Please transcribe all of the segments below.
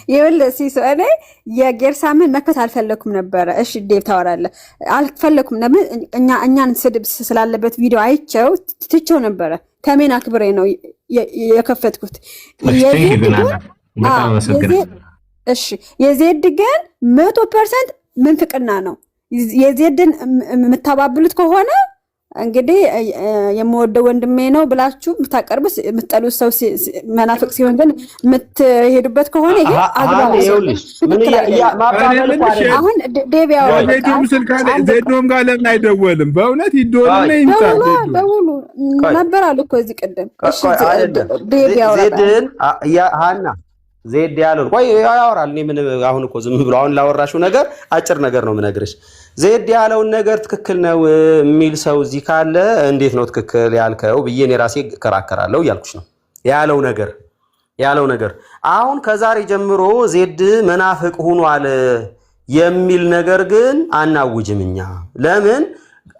ይኸውልህ ሲሶ እኔ የጌርሳምን መክፈት አልፈለኩም ነበረ። እሺ ዴቭ ታወራለህ አልፈለኩም። ለምን እኛን ስድብ ስላለበት ቪዲዮ አይቼው ትቼው ነበረ። ከሜን አክብሬ ነው የከፈትኩት። እሺ የዜድ ግን 100% ምንፍቅና ነው። የዜድን የምታባብሉት ከሆነ እንግዲህ የምወደው ወንድሜ ነው ብላችሁ የምታቀርቡት የምትጠሉት ሰው መናፍቅ ሲሆን ግን የምትሄዱበት ከሆነ ይሄ አግባብ አሁን ዴቭ ያወራው ዜድም ጋር ለምን አይደወልም? በእውነት ይደወልና ይምጣ ደውሉ ነበር አሉ እኮ እዚህ ቀደም። እሺ ዴቭ ያወራው ዜድን ሃና ዜድ ያለው ቆይ ያወራል። እኔ ምን አሁን እኮ ዝም ብሎ አሁን ላወራሽው ነገር አጭር ነገር ነው የምነግርሽ። ዜድ ያለውን ነገር ትክክል ነው የሚል ሰው እዚህ ካለ እንዴት ነው ትክክል ያልከው ብዬ እኔ ራሴ እከራከራለሁ እያልኩሽ ነው። ያለው ነገር አሁን ከዛሬ ጀምሮ ዜድ መናፍቅ ሆኗል የሚል ነገር ግን አናውጅም እኛ። ለምን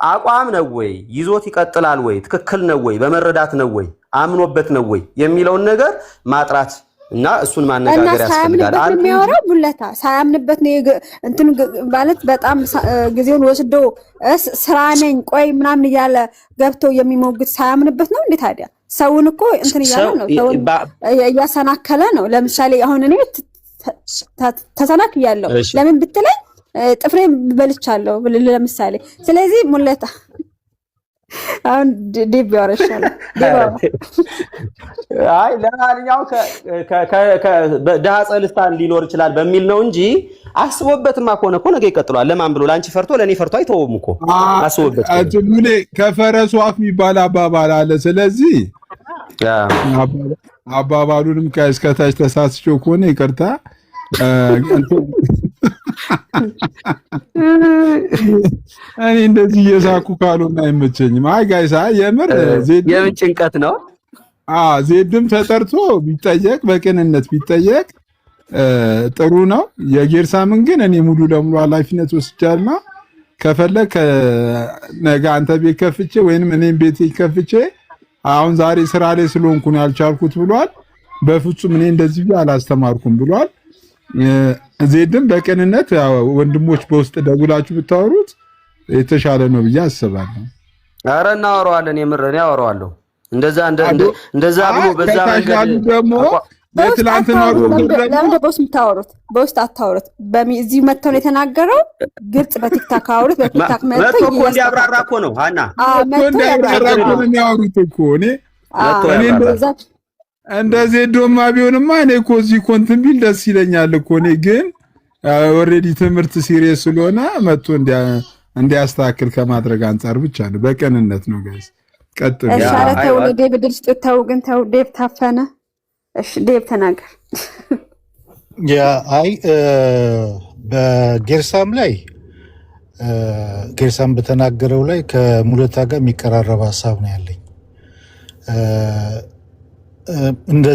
አቋም ነው ወይ ይዞት ይቀጥላል ወይ ትክክል ነው ወይ በመረዳት ነው ወይ አምኖበት ነው ወይ የሚለውን ነገር ማጥራት እና እሱን ማነጋገር ያስፈልጋል። አንተ የሚያወራው ቡለታ ሳያምንበት ነው እንትን ማለት በጣም ጊዜውን ወስዶ ስራ ነኝ ቆይ ምናምን እያለ ገብቶ የሚሞግት ሳያምንበት ነው እንዴ? ታዲያ ሰውን እኮ እንትን እያለ ነው ሰውን እያሰናከለ ነው። ለምሳሌ አሁን እኔ ተሰናክያለሁ ለምን ብትለኝ ጥፍሬን በልቻለሁ ለምሳሌ። ስለዚህ ሙለታ አሁን ዴቭ ያወራሻል። አይ ለማንኛውም ከዳሃ ጸልስታን ሊኖር ይችላል በሚል ነው እንጂ አስቦበትማ ከሆነ እኮ ነገ ይቀጥላል። ለማን ብሎ ላንቺ ፈርቶ ለኔ ፈርቶ አይተውም እኮ አስቦበት። አጥሙኔ ከፈረሱ አፍ የሚባል አባባል አለ። ስለዚህ አባባሉንም ከእስከታች ተሳስቼው ከሆነ ይቅርታ። እኔ እንደዚህ እየሳኩ ካልሆነ አይመቸኝም። አይ ጋይስ የምር ዜድ የምን ጭንቀት ነው? ዜድም ተጠርቶ ቢጠየቅ በቅንነት ቢጠየቅ ጥሩ ነው። የጌርሳምን ግን እኔ ሙሉ ለሙሉ ኃላፊነት ወስጃለሁ። ከፈለክ ነገ አንተ ቤት ከፍቼ ወይንም እኔም ቤት ከፍቼ አሁን ዛሬ ስራ ላይ ስለሆንኩ ነው ያልቻልኩት ብሏል። በፍጹም እኔ እንደዚህ አላስተማርኩም ብሏል። ዜድም በቅንነት ወንድሞች በውስጥ ደውላችሁ ብታወሩት የተሻለ ነው ብዬ አስባለሁ። ኧረ እናወራዋለን። የምረን ያወራዋለሁ። እንደዛ ብሎ በዛ መንገድ ደግሞ ለትላንትናው ለምን በውስጥ የምታወሩት? በውስጥ አታወሩት። እዚህ መተው ነው የተናገረው። ግልጽ በቲክታክ አወሩት። በቲክታክ መተው እኮ እንዲያብራራ እኮ ነው ሃና መተው እንዲያብራራ እኮ ነው የሚያወሩት እኮ እኔ እንደዚህ ዶማ ቢሆንማ እኔ እኮ እዚህ ኮንትን ቢል ደስ ይለኛል እኮ። እኔ ግን ኦሬዲ ትምህርት ሲሪየስ ስለሆነ መጥቶ እንዲያስተካክል ከማድረግ አንፃር ብቻ ነው። በቀንነት ነው ጋይስ። ቀጥሉ። እሺ አረተው ዴቭ ድል ስጥተው ግን ተው ዴቭ ታፈነ። እሺ ዴቭ ተናገር። አይ በጌርሳም ላይ ጌርሳም በተናገረው ላይ ከሙለታ ጋር የሚቀራረብ ሀሳብ ነው ያለኝ። እንደ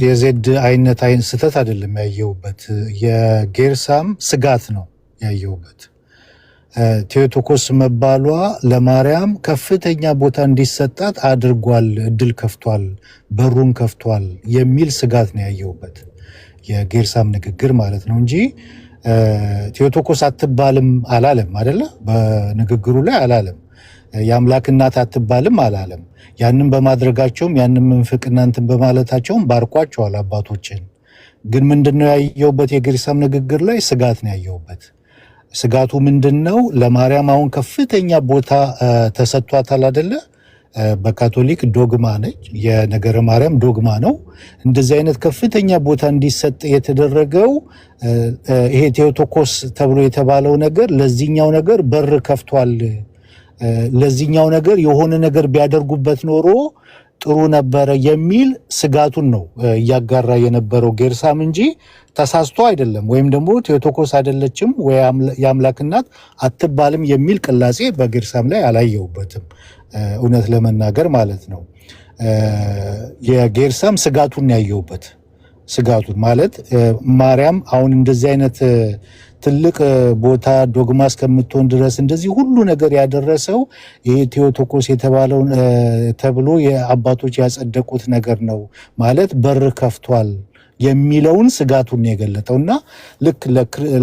የዜድ አይነት ስህተት አይደለም ያየሁበት። የጌርሳም ስጋት ነው ያየሁበት። ቴዎቶኮስ መባሏ ለማርያም ከፍተኛ ቦታ እንዲሰጣት አድርጓል፣ እድል ከፍቷል፣ በሩን ከፍቷል የሚል ስጋት ነው ያየሁበት። የጌርሳም ንግግር ማለት ነው እንጂ ቴዎቶኮስ አትባልም አላለም አይደለ? በንግግሩ ላይ አላለም። የአምላክ እናት አትባልም አላለም። ያንን በማድረጋቸውም ያንን ምንፍቅና እንትን በማለታቸውም ባርኳቸዋል አባቶችን። ግን ምንድነው ያየሁበት? የጌርሳም ንግግር ላይ ስጋት ነው ያየሁበት። ስጋቱ ምንድነው? ለማርያም አሁን ከፍተኛ ቦታ ተሰጥቷታል አይደለ? በካቶሊክ ዶግማ ነች፣ የነገረ ማርያም ዶግማ ነው። እንደዚህ አይነት ከፍተኛ ቦታ እንዲሰጥ የተደረገው ይሄ ቴዎቶኮስ ተብሎ የተባለው ነገር ለዚህኛው ነገር በር ከፍቷል። ለዚህኛው ነገር የሆነ ነገር ቢያደርጉበት ኖሮ ጥሩ ነበረ የሚል ስጋቱን ነው እያጋራ የነበረው ጌርሳም እንጂ ተሳስቶ አይደለም። ወይም ደግሞ ቴዎቶኮስ አይደለችም ወይ የአምላክ እናት አትባልም የሚል ቅላጼ በጌርሳም ላይ አላየሁበትም፣ እውነት ለመናገር ማለት ነው። የጌርሳም ስጋቱን ያየሁበት። ስጋቱን ማለት ማርያም አሁን እንደዚህ አይነት ትልቅ ቦታ ዶግማ እስከምትሆን ድረስ እንደዚህ ሁሉ ነገር ያደረሰው ይሄ ቴዎቶኮስ የተባለው ተብሎ የአባቶች ያጸደቁት ነገር ነው ማለት በር ከፍቷል የሚለውን ስጋቱን የገለጠውና ልክ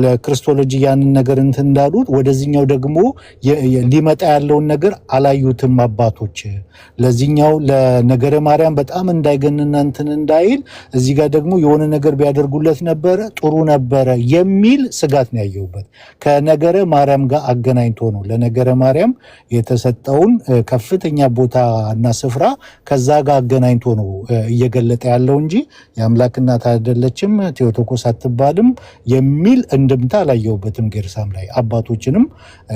ለክርስቶሎጂ ያንን ነገር እንትን እንዳሉት ወደዚህኛው ደግሞ ሊመጣ ያለውን ነገር አላዩትም አባቶች። ለዚህኛው ለነገረ ማርያም በጣም እንዳይገንና እንትን እንዳይል እዚህ ጋር ደግሞ የሆነ ነገር ቢያደርጉለት ነበረ ጥሩ ነበረ የሚል ስጋት ነው ያየሁበት። ከነገረ ማርያም ጋር አገናኝቶ ነው ለነገረ ማርያም የተሰጠውን ከፍተኛ ቦታና ስፍራ ከዛ ጋር አገናኝቶ ነው እየገለጠ ያለው እንጂ የአምላክ እናት አይደለችም ቴዎቶኮስ አትባልም የሚል እንድምታ አላየሁበትም። ጌርሳም ላይ አባቶችንም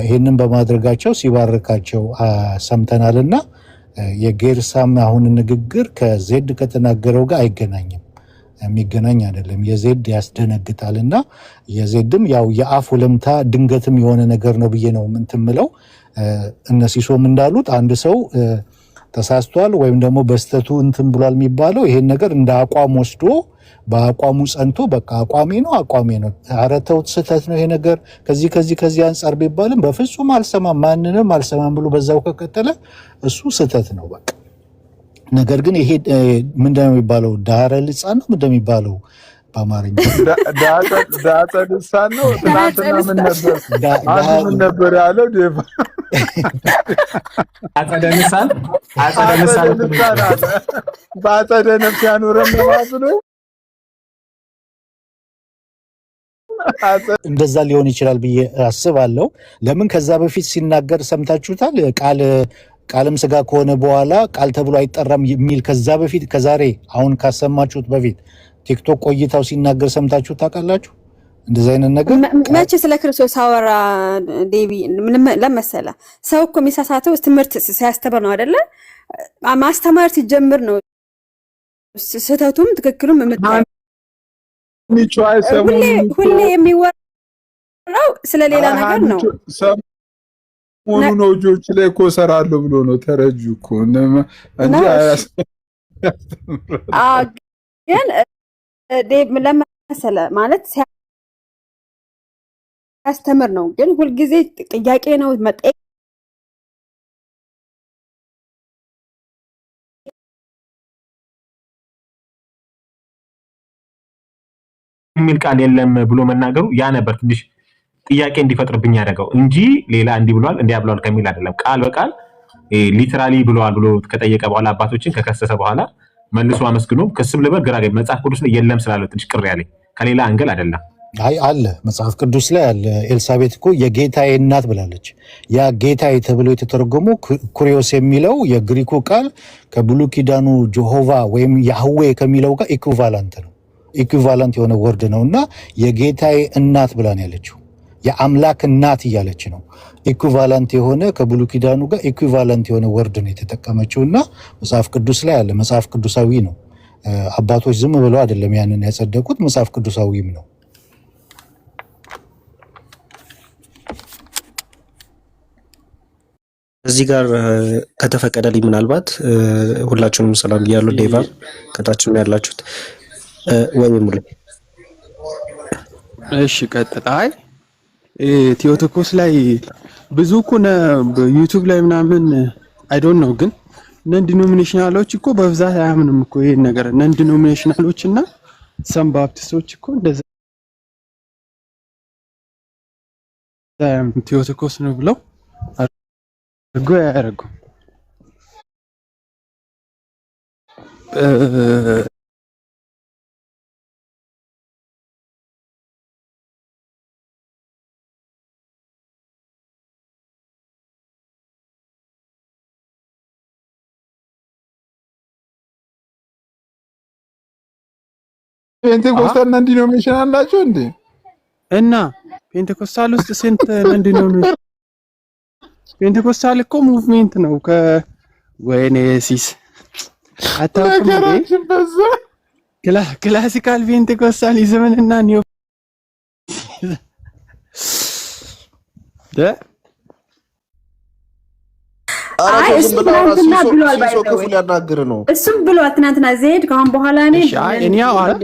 ይሄንን በማድረጋቸው ሲባርካቸው ሰምተናልና የጌርሳም አሁን ንግግር ከዜድ ከተናገረው ጋር አይገናኝም፣ የሚገናኝ አይደለም። የዜድ ያስደነግጣልና የዜድም ያው የአፍ ወለምታ ድንገትም የሆነ ነገር ነው ብዬ ነው ምንትምለው። እነሲሶም እንዳሉት አንድ ሰው ተሳስቷል ወይም ደግሞ በስተቱ እንትን ብሏል የሚባለው ይሄን ነገር እንደ አቋም ወስዶ በአቋሙ ጸንቶ በቃ አቋሜ ነው ኧረ ተው ስህተት ነው ይሄ ነገር ከዚህ አንጻር ቢባልም በፍጹም አልሰማም ማንንም አልሰማም ብሎ በዛው ከቀጠለ እሱ ስህተት ነው በቃ። ነገር ግን ይሄ ምንድነው የሚባለው ዳረ ልሳን ነው ምንድነው የሚባለው በአማርኛ ዳተ ልሳን ነው። ትናንትና ምን ነበር ያለው ዴቫ? አጸደ ልሳን በአጸደ ነፍስ ያኖረን ነው። እንደዛ ሊሆን ይችላል ብዬ አስባለሁ። ለምን ከዛ በፊት ሲናገር ሰምታችሁታል። ቃልም ስጋ ከሆነ በኋላ ቃል ተብሎ አይጠራም የሚል ከዛ በፊት ከዛሬ አሁን ካሰማችሁት በፊት ቲክቶክ ቆይታው ሲናገር ሰምታችሁ ታውቃላችሁ? እንደዛ አይነት ነገር መቼ ስለ ክርስቶስ አወራ ዴቪ? ለመሰለ ሰው እኮ የሚሳሳተው ትምህርት ሲያስተምር ነው አይደለ? ማስተማር ሲጀምር ነው ስህተቱም ትክክሉም የምታየው። ሁሌ የሚወራው ስለሌላ ነገር ነው። ሰሞኑ ነው ልጆች ላይ እኮ እሰራለሁ ብሎ ነው ተረጁ እኮ እንጂ ግን ዴቭ ለመሰለ ማለት ሲያስተምር ነው። ግን ሁልጊዜ ጥያቄ ነው መጠየቅ የሚል ቃል የለም ብሎ መናገሩ ያ ነበር ትንሽ ጥያቄ እንዲፈጥርብኝ ያደረገው እንጂ ሌላ እንዲህ ብሏል እንዲያ ብሏል ከሚል አይደለም። ቃል በቃል ሊትራሊ ብለዋል ብሎ ከጠየቀ በኋላ አባቶችን ከከሰሰ በኋላ መልሶ አመስግኖ ከስብ ልበል ግራ ገብ መጽሐፍ ቅዱስ ላይ የለም ስላለው ትንሽ ቅር ያለኝ ከሌላ አንገል አይደለም። አይ አለ መጽሐፍ ቅዱስ ላይ አለ። ኤልሳቤት እኮ የጌታዬ እናት ብላለች። ያ ጌታዬ ተብሎ የተተረጎመው ኩሪዮስ የሚለው የግሪኩ ቃል ከብሉይ ኪዳኑ ጆሆቫ ወይም ያህዌ ከሚለው ጋር ኢኩቫላንት ነው። ኢኩቫላንት የሆነ ወርድ ነውና የጌታዬ እናት ብላን ያለችው የአምላክ እናት እያለች ነው። ኢኩቫላንት የሆነ ከብሉይ ኪዳኑ ጋር ኢኩቫላንት የሆነ ወርድ ነው የተጠቀመችውና መጽሐፍ ቅዱስ ላይ አለ። መጽሐፍ ቅዱሳዊ ነው። አባቶች ዝም ብለው አይደለም ያንን ያጸደቁት፣ መጽሐፍ ቅዱሳዊም ነው። እዚህ ጋር ከተፈቀደልኝ ምናልባት ሁላችሁንም ሰላም እያሉ ዴቫ ከታችም ያላችሁት ወይ ሙሉ እሺ ቀጥታይ ቴዎቶኮስ ላይ ብዙ እኮ ዩቲዩብ ላይ ምናምን አይ ዶንት ኖ ግን ነን ዲኖሚኔሽናሎች እኮ በብዛት አያምንም እኮ ይሄን ነገር ነን ዲኖሚኔሽናሎች እና ሰም ባፕቲስቶች እኮ እንደዛ ቴዎቶኮስ ነው ብለው አርጎ ያረጉ ፔንቴኮስታል ነን ዲኖሚኔሽን አላቸው እንዴ? እና ፔንቴኮስታል ውስጥ ስንት ነን ዲኖሚኔሽን? ፔንቴኮስታል እኮ ሙቭሜንት ነው። ወይኔ ሲስ አታውቅም። ክላሲካል ፔንቴኮስታሊዝምን እና ኒዮ እሱም ብሏል ትናንትና ዜድ ከአሁን በኋላ እኔ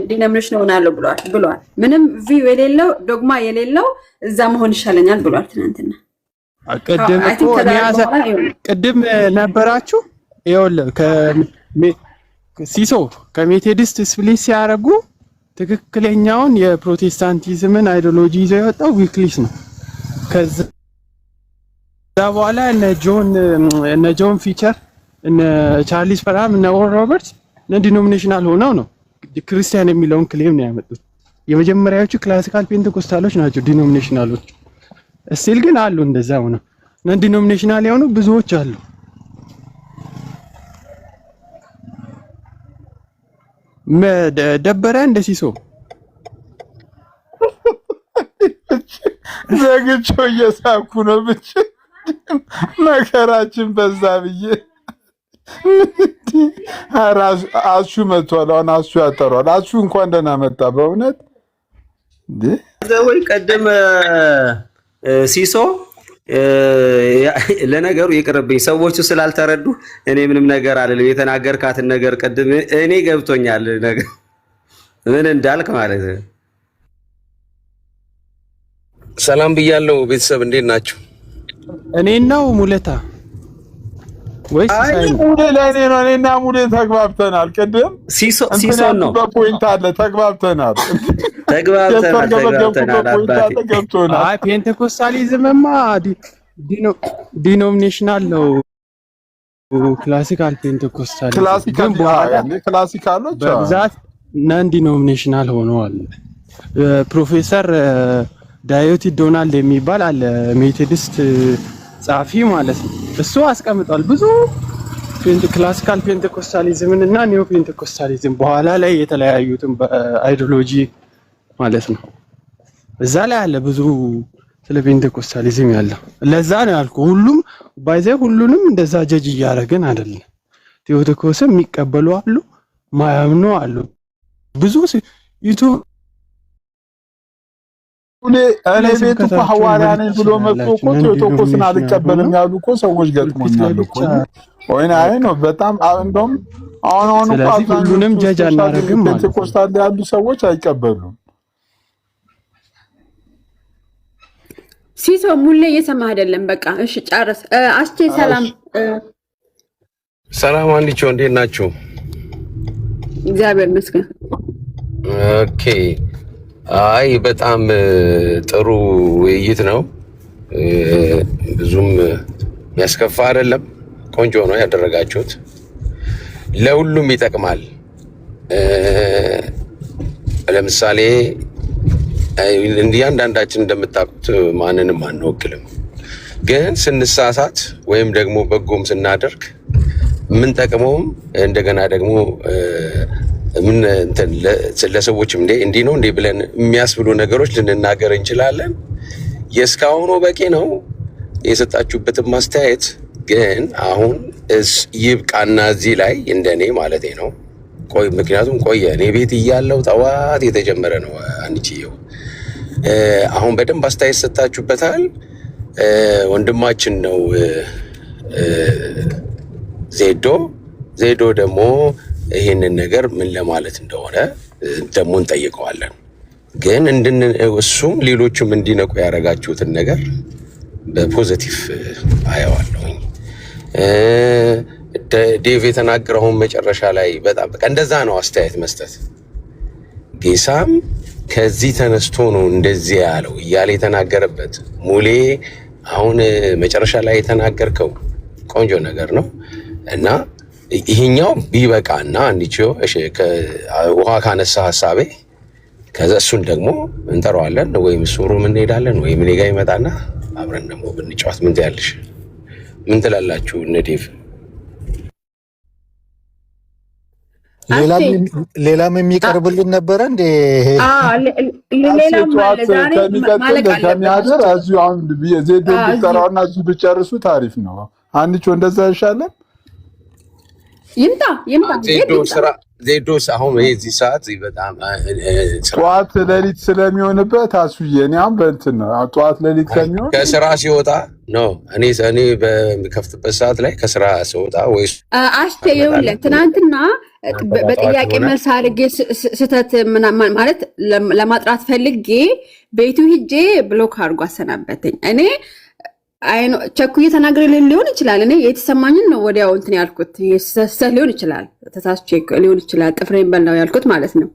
ዲኖሚኔሽን ሆናለሁ ብሏል። ምንም ቪው የሌለው ዶግማ የሌለው እዛ መሆን ይሻለኛል ብሏል ትናንትና። ቅድም ነበራችሁ ይኸውልህ ሲሶ ከሜቴዲስት ስፕሊት ሲያደርጉ ትክክለኛውን የፕሮቴስታንቲዝምን አይዲዮሎጂ ይዘው የወጣው ዊክሊፍ ነው። ከዛ በኋላ እነ ጆን ፊቸር እነ ቻርልስ ፈራም እነ ኦል ሮበርትስ ዲኖሚኔሽናል ሆነው ነው ክርስቲያን የሚለውን ክሌም ነው ያመጡት። የመጀመሪያዎቹ ክላሲካል ፔንቴኮስታሎች ናቸው ዲኖሚኔሽናሎች። እስቲል ግን አሉ እንደዛው ነው። ዲኖሚኔሽናል የሆኑ ብዙዎች አሉ። ደበረ እንደ ሲሶ ዘግቼው እየሳኩ ነው ብቻ መከራችን በዛ ብዬ አሹ መጥቷል። አሁን አሹ ያጠሯል። አሹ እንኳን ደህና መጣ። በእውነት ወይ ቀደም ሲሶ ለነገሩ ይቅርብኝ፣ ሰዎቹ ስላልተረዱ እኔ ምንም ነገር አይደለም። የተናገርካትን ነገር ቀደም እኔ ገብቶኛል ነገር ምን እንዳልክ ማለት ነው። ሰላም ብያለሁ ቤተሰብ፣ እንዴት ናችሁ? እኔናው ሙለታ ወይስ ሳይን ሙሌ ለኔ ነው። እኔና ሙሌ ተግባብተናል። ቅድም ሲሶ ነው በፖይንት አለ ተግባብተናል። አይ ፔንቴኮስታሊዝምማ ዲኖሚኔሽናል ነው። ክላሲካል ፔንቴኮስታሊዝም ክላሲካሎች በብዛት ነን ዲኖሚኔሽናል ሆነዋል። ፕሮፌሰር ዳዮቲ ዶናልድ የሚባል አለ ሜቶዲስት ጻፊ ማለት ነው። እሱ አስቀምጧል ብዙ ክላሲካል ፔንቴኮስታሊዝምን እና ኒዮ ፔንቴኮስታሊዝም በኋላ ላይ የተለያዩትን በአይዲዮሎጂ ማለት ነው። እዛ ላይ አለ ብዙ ስለ ፔንቴኮስታሊዝም ያለው። ለዛ ነው ያልኩ ሁሉም ባይዘይ ሁሉንም እንደዛ ጀጅ እያደረግን አይደለም። ቴዎቶኮስም የሚቀበሉ አሉ፣ ማያምኑ አሉ። ብዙ ዩቲዩብ እኔ ቤት እኮ ሐዋርያ ነኝ ብሎ መጥቶ እኮ ቴዎቶኮስን አልቀበልም ያሉ እኮ ሰዎች ገጥሞኛል እኮ። ወይኔ አይ ነው በጣም እንደውም አሁን እኮ ሁሉንም ጀጅ አናደርግም ማለት ፔንቴኮስታል ያሉ ሰዎች አይቀበሉም። ሲሶ ሙሌ እየሰማህ አይደለም? በቃ እሺ ጨርስ። አስቼ ሰላም ሰላም አንዲቸው፣ እንዴት ናችሁ? እግዚአብሔር ይመስገን። ኦኬ። አይ በጣም ጥሩ ውይይት ነው። ብዙም የሚያስከፋ አይደለም። ቆንጆ ነው ያደረጋችሁት። ለሁሉም ይጠቅማል። ለምሳሌ እያንዳንዳችን እንደምታውቁት ማንንም አንወክልም፣ ግን ስንሳሳት ወይም ደግሞ በጎም ስናደርግ የምንጠቅመውም እንደገና ደግሞ ምን እንትን ለሰዎችም እንዲህ ነው እንዴ ብለን የሚያስብሉ ነገሮች ልንናገር እንችላለን። የእስካሁኑ በቂ ነው የሰጣችሁበትን ማስተያየት። ግን አሁን ይብቃና እዚህ ላይ እንደኔ ማለቴ ነው ምክንያቱም ቆየ እኔ ቤት እያለው ጠዋት የተጀመረ ነው አንቺየው አሁን በደንብ አስተያየት ሰጣችሁበታል። ወንድማችን ነው ዜዶ ደግሞ ይሄንን ነገር ምን ለማለት እንደሆነ ደግሞ እንጠይቀዋለን። ግን እሱም ሌሎችም እንዲነቁ ያደረጋችሁትን ነገር በፖዚቲቭ አየዋለሁኝ። ዴቭ የተናገረውን መጨረሻ ላይ በጣም በቃ እንደዛ ነው አስተያየት መስጠት። ጌሳም ከዚህ ተነስቶ ነው እንደዚህ ያለው እያለ የተናገረበት ሙሌ አሁን መጨረሻ ላይ የተናገርከው ቆንጆ ነገር ነው እና ይሄኛው ቢበቃና አንቺዮ ውሃ ካነሳ ሀሳቤ ከዛ እሱን ደግሞ እንጠራዋለን ወይም እሱ ሩም እንሄዳለን ወይም እኔ ጋር ይመጣና አብረን ደግሞ ብንጫወት ምን ትያለሽ? ምን ትላላችሁ? እነ ዴቭ ሌላም የሚቀርብልን ነበረ እንዴ? ሌላም ማለት ከሚያደር እዚሁ አሁን ዜዶ ቢጠራውና እዚሁ ብጨርሱ ታሪፍ ነው። አንቺ እንደዛ ይሻላል። ይምጣ ዜዶስ አሁን በዚህ ሰዓት በጣም ጠዋት ሌሊት ስለሚሆንበት አሱዬ እኔ አሁን በእንትን ነው ጠዋት ሌሊት ከሚሆን ከስራ ሲወጣ ነው እኔ በሚከፍትበት ሰዓት ላይ ከስራ ሲወጣ ወይስ አሽቴ ይኸውልህ ትናንትና በጥያቄ መልስ አድርጌ ስህተት ማለት ለማጥራት ፈልጌ ቤቱ ሂጄ ብሎክ አድርጎ አሰናበተኝ። እኔ አይኖ ቸኩዬ ተናግሬ ሊሆን ይችላል። እኔ የተሰማኝን ነው ወዲያው እንትን ያልኩት። የሰሰ ሊሆን ይችላል፣ ተሳስቼ ሊሆን ይችላል፣ ጥፍሬን በላው ያልኩት ማለት ነው።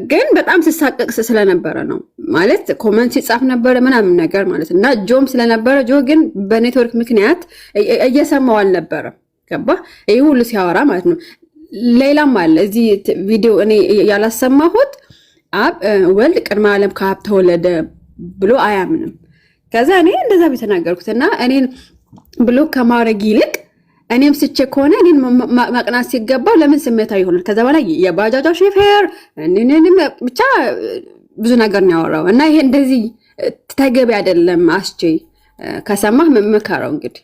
ግን በጣም ስሳቀቅ ስለነበረ ነው ማለት ኮመንት ሲጻፍ ነበረ ምናምን ነገር ማለት እና ጆም ስለነበረ ጆ ግን በኔትወርክ ምክንያት እየሰማው አልነበረም። ገባ ይሄ ሁሉ ሲያወራ ማለት ነው። ሌላም አለ እዚህ ቪዲዮ እኔ ያላሰማሁት አብ ወልድ ቅድመ ዓለም ከአብ ተወለደ ብሎ አያምንም። ከዛ እኔ እንደዛ በተናገርኩትና እኔን ብሎክ ከማድረግ ይልቅ እኔም ስቼ ከሆነ እኔን ማቅናት ሲገባው ለምን ስሜታዊ ይሆናል? ከዛ በኋላ የባጃጃ ሾፌር ብቻ ብዙ ነገር ነው ያወራው እና ይሄ እንደዚህ ተገቢ አይደለም። አስቼ ከሰማህ መመካረው እንግዲህ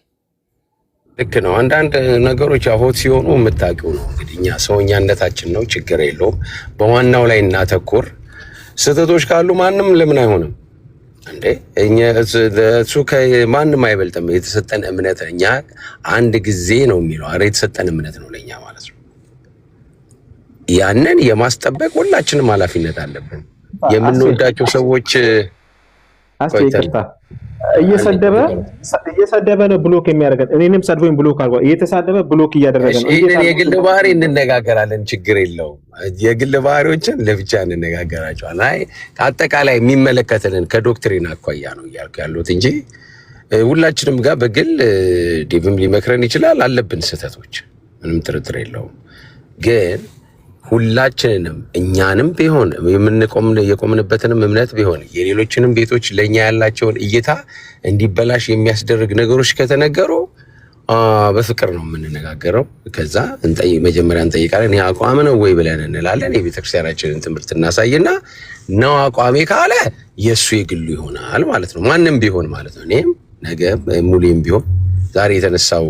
ልክ ነው። አንዳንድ ነገሮች አሆት ሲሆኑ የምታውቂው ነው እንግዲህ እኛ ሰውኛነታችን ነው፣ ችግር የለውም። በዋናው ላይ እናተኮር። ስህተቶች ካሉ ማንም ለምን አይሆንም እንዴ? እሱ ከማንም አይበልጥም። የተሰጠን እምነት እኛ አንድ ጊዜ ነው የሚለው አረ የተሰጠን እምነት ነው ለኛ ማለት ነው። ያንን የማስጠበቅ ሁላችንም ኃላፊነት አለብን። የምንወዳቸው ሰዎች እየሰደበ ነው ብሎክ የሚያደርገን። እኔንም ሰድቦኝ ብሎክ አድርጓል። እየተሳደበ ብሎክ እያደረገ ነው። ይሄን የግል ባህሪ እንነጋገራለን፣ ችግር የለውም። የግል ባህሪዎችን ለብቻ እንነጋገራቸዋለን። አይ አጠቃላይ የሚመለከተንን ከዶክትሪን አኳያ ነው እያልኩ ያሉት እንጂ ሁላችንም ጋር በግል ዲቭም ሊመክረን ይችላል። አለብን ስህተቶች፣ ምንም ጥርጥር የለውም። ግን ሁላችንንም እኛንም ቢሆን የቆምንበትንም እምነት ቢሆን የሌሎችንም ቤቶች ለኛ ያላቸውን እይታ እንዲበላሽ የሚያስደርግ ነገሮች ከተነገሩ በፍቅር ነው የምንነጋገረው። ከዛ መጀመሪያ እንጠይቃለን። ይሄ አቋም ነው ወይ ብለን እንላለን። የቤተክርስቲያናችንን ትምህርት እናሳይና ነው አቋሜ ካለ የሱ የግሉ ይሆናል ማለት ነው። ማንም ቢሆን ማለት ነው። እኔም ነገ ሙሉም ቢሆን ዛሬ የተነሳው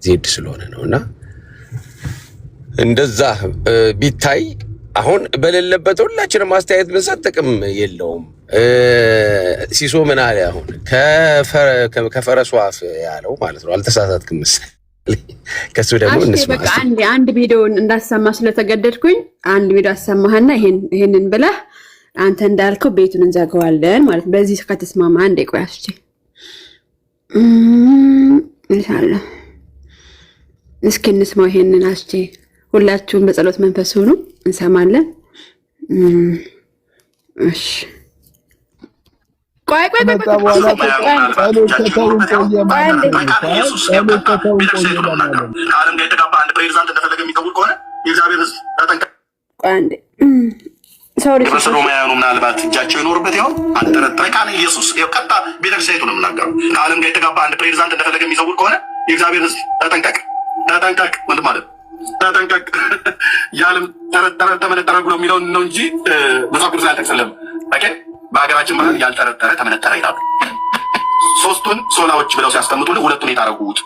ዜድ ስለሆነ ነውና እንደዛ ቢታይ አሁን በሌለበት ሁላችንም አስተያየት ብንሰጥ ጥቅም የለውም። ሲሶ ምን አለ? አሁን ከፈረሱ አፍ ያለው ማለት ነው። አልተሳሳትክም መሰለኝ። ከሱ ደግሞ እንስማ። በቃ አንድ ቪዲዮ እንዳሰማ ስለተገደድኩኝ አንድ ቪዲዮ አሰማህና ይሄንን ብለህ አንተ እንዳልከው ቤቱን እንዘጋዋለን ማለት በዚህ ከተስማማ አንዴ ቆይ አስቼ ኢንሻአላህ እስኪ እንስማው ይሄንን አስቼ ሁላችሁም በጸሎት መንፈስ ሆኑ እንሰማለን። እሺ ቆይ ሮማውያኑ ምናልባት እጃቸው ይኖርበት ይሆን አልጠረጠረ ቃል ኢየሱስ ቀጣ ቤተክርስቲያኒቱ ነው የምናገረው። ከዓለም ጋር የተጋባ አንድ ፕሬዚዳንት እንደፈለገ የሚዘውር ከሆነ የእግዚአብሔር ሕዝብ ተጠንቀቅ ወንድም ማለት ተጠንቀቅ። ያለም ጠረጠረ ተመነጠረ ብሎ የሚለውን ነው እንጂ መጽሐፍ ቅዱስ አልጠቅስልም። ኦኬ በሀገራችን ባህል ያልጠረጠረ ተመነጠረ ይላሉ። ሶስቱን ሶላዎች ብለው ሲያስቀምጡልን ሁለቱን የታረጉት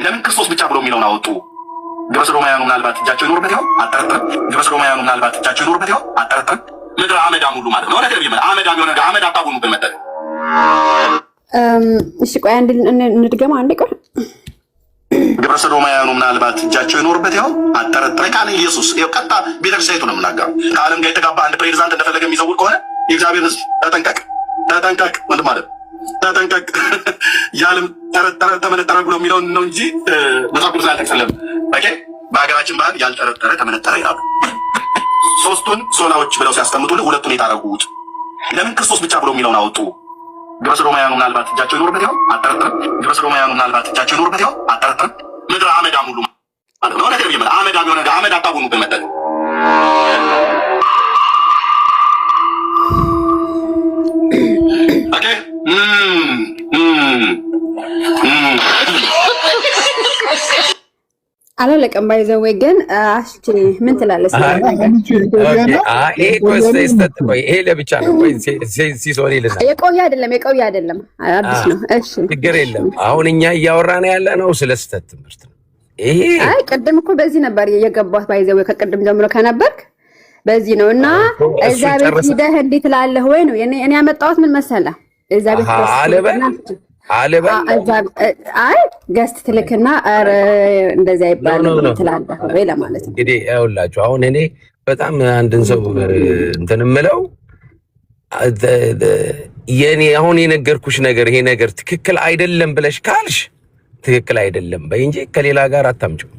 ለምን ክርስቶስ ብቻ ብሎ የሚለውን አወጡ? ግብረ ሰዶማውያኑ ምናልባት እጃቸው ይኖርበት ይሆን አልጠረጠረም። ግብረ ሰዶማውያኑ ምናልባት እጃቸው ይኖርበት ይሆን አልጠረጠረም። ምድረ አመዳም ሁሉ ማለት ነው። ነገር ቢመጣ አመዳም የሆነ ነገር አመድ አታውኑብን መጠን። እሺ ቆይ አንድ እንድገማ አንዴ ቆይ ግብረ ሰዶማውያኑ ምናልባት እጃቸው ይኖርበት ይሆን አልጠረጠረ ቃል ኢየሱስ ቀጣ ቤተክርስቲያኒቱ ነው የምናገረው። ከዓለም ጋር የተጋባ አንድ ፕሬዚዳንት እንደፈለገ የሚዘውር ከሆነ የእግዚአብሔር ሕዝብ ተጠንቀቅ ወንድም ማለት ተጠንቀቅ። ያለም ጠረጠረ ተመነጠረ ብሎ የሚለውን ነው እንጂ መጽሐፍ ቅዱስ አልጠቅስልም። ኦኬ በሀገራችን ባህል ያልጠረጠረ ተመነጠረ ይላሉ። ሶስቱን ሶላዎች ብለው ሲያስቀምጡልን ሁለቱን የታረጉት ለምን ክርስቶስ ብቻ ብሎ የሚለውን አወጡ? ግብረ ሰዶማውያኑ ምናልባት እጃቸው ይኖርበት ይሆን አልጠረጠረም። ግብረ ሰዶማውያኑ ምናልባት እጃቸው ይኖርበት ይሆን አልጠረጠረም። ምድረ አመዳም ሁሉ ማለት ነው። ነገር ቢመጣ አመዳም የሆነ ነገር አመድ አታውኑብን መጠን። ኦኬ አላለቀም ባይዘው ግን አስቲ ምን ትላለህ? ይሄ ለብቻ ነው ወይ ሲሶሪ ልና የቆየ አይደለም አዲስ ነው። እሺ ችግር የለም። አሁን እኛ እያወራን ያለ ነው ስለ ስህተት ትምህርት ነው። ይሄ አይ ቅድም እኮ በዚህ ነበር የገባሁት ባይዘው ከቅድም ጀምሮ ከነበርክ በዚህ ነው እና እዛ ቤት ሂደህ እንዴት ትላለህ ወይ ነው እኔ ያመጣሁት ምን መሰለህ እዛ ቤት አይ ገስት ትልክና ኧረ እንደዚያ ይባላል ትላለህ ወይ ለማለት ነው። እንግዲህ ያውላችሁ አሁን እኔ በጣም አንድን ሰው እንትን እምለው የኔ አሁን የነገርኩሽ ነገር ይሄ ነገር ትክክል አይደለም ብለሽ ካልሽ ትክክል አይደለም በይ እንጂ ከሌላ ጋር አታምጪው።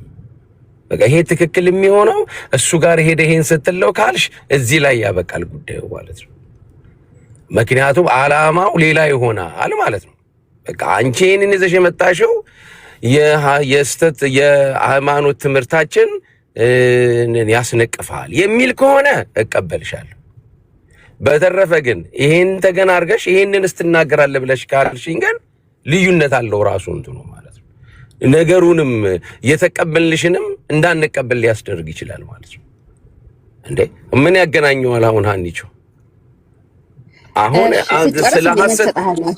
በቃ ይሄ ትክክል የሚሆነው እሱ ጋር ሄደ ይሄን ስትለው ካልሽ እዚህ ላይ ያበቃል ጉዳዩ ማለት ነው። ምክንያቱም ዓላማው ሌላ ይሆናል ማለት ነው። በቃ አንቺ ይሄንን ይዘሽ የመጣሽው የስተት የሃይማኖት ትምህርታችን ያስነቅፋል የሚል ከሆነ እቀበልሻለሁ። በተረፈ ግን ይሄን ተገና አድርገሽ ይሄንን እስትናገራለህ ብለሽ ካልሽኝ ግን ልዩነት አለው ራሱ እንትኑ ማለት ነው። ነገሩንም የተቀበልሽንም እንዳንቀበል ሊያስደርግ ይችላል ማለት ነው። እንዴ ምን ያገናኘዋል አሁን ሀኒቾ? አሁን ስለ ሐሰት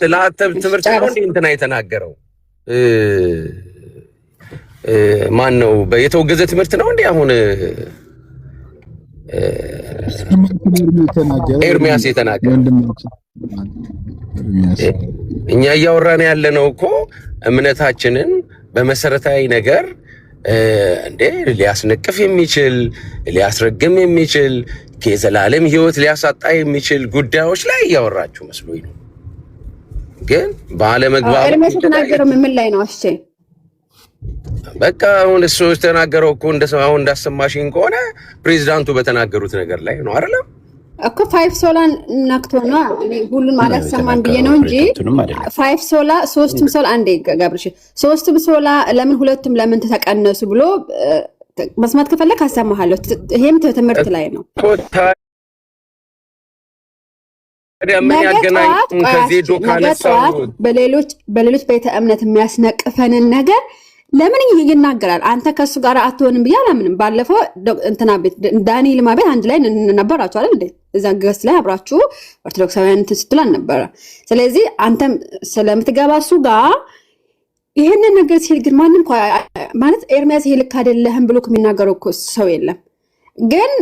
ስለ ትምህርት ነው እንዴ እንትና የተናገረው? ማን ነው የተወገዘ ትምህርት ነው እንዴ አሁን ኤርሚያስ የተናገረው? እኛ እያወራን ያለነው እኮ እምነታችንን በመሰረታዊ ነገር እንዴ ሊያስነቅፍ የሚችል ሊያስረግም የሚችል ከዘላለም ሕይወት ሊያሳጣ የሚችል ጉዳዮች ላይ እያወራችሁ መስሎኝ ነው። ግን ባለመግባባት ኤርሚያስ የተናገረው ምን ላይ ነው? እሺ በቃ አሁን እሱ ተናገረው እኮ አሁን እንዳሰማሽኝ ከሆነ ፕሬዚዳንቱ በተናገሩት ነገር ላይ ነው አይደለም እኮ 5 ሶላን ነክቶ ነው። እኔ ሁሉን ማለት ሰማን ብዬ ነው እንጂ 5 ሶላ 3ም ሶላ አንዴ ጋብርሽ 3ም ሶላ ለምን 2ም ለምን ተቀነሱ ብሎ መስማት ከፈለክ አሰማሃለሁ። ይሄም ትምህርት ላይ ነው። ምን ያገናኝ ከዜዶ ካነሳው በሌሎች ቤተ እምነት የሚያስነቅፈንን ነገር ለምን ይናገራል? አንተ ከሱ ጋር አትሆንም ብዬ አላምንም። ባለፈው እንትና ቤት ዳኒ ልማ ቤት አንድ ላይ ነበራችሁ አይደል እንዴ? እዛ ገስ ላይ አብራችሁ ኦርቶዶክሳውያን እንትን ስትሉ አልነበረ? ስለዚህ አንተም ስለምትገባ እሱ ጋር ይሄንን ነገር ሲል ግን ማንም ማለት ኤርሚያስ ይሄ ልክ አይደለህም ብሎ የሚናገረው እኮ ሰው የለም። ግን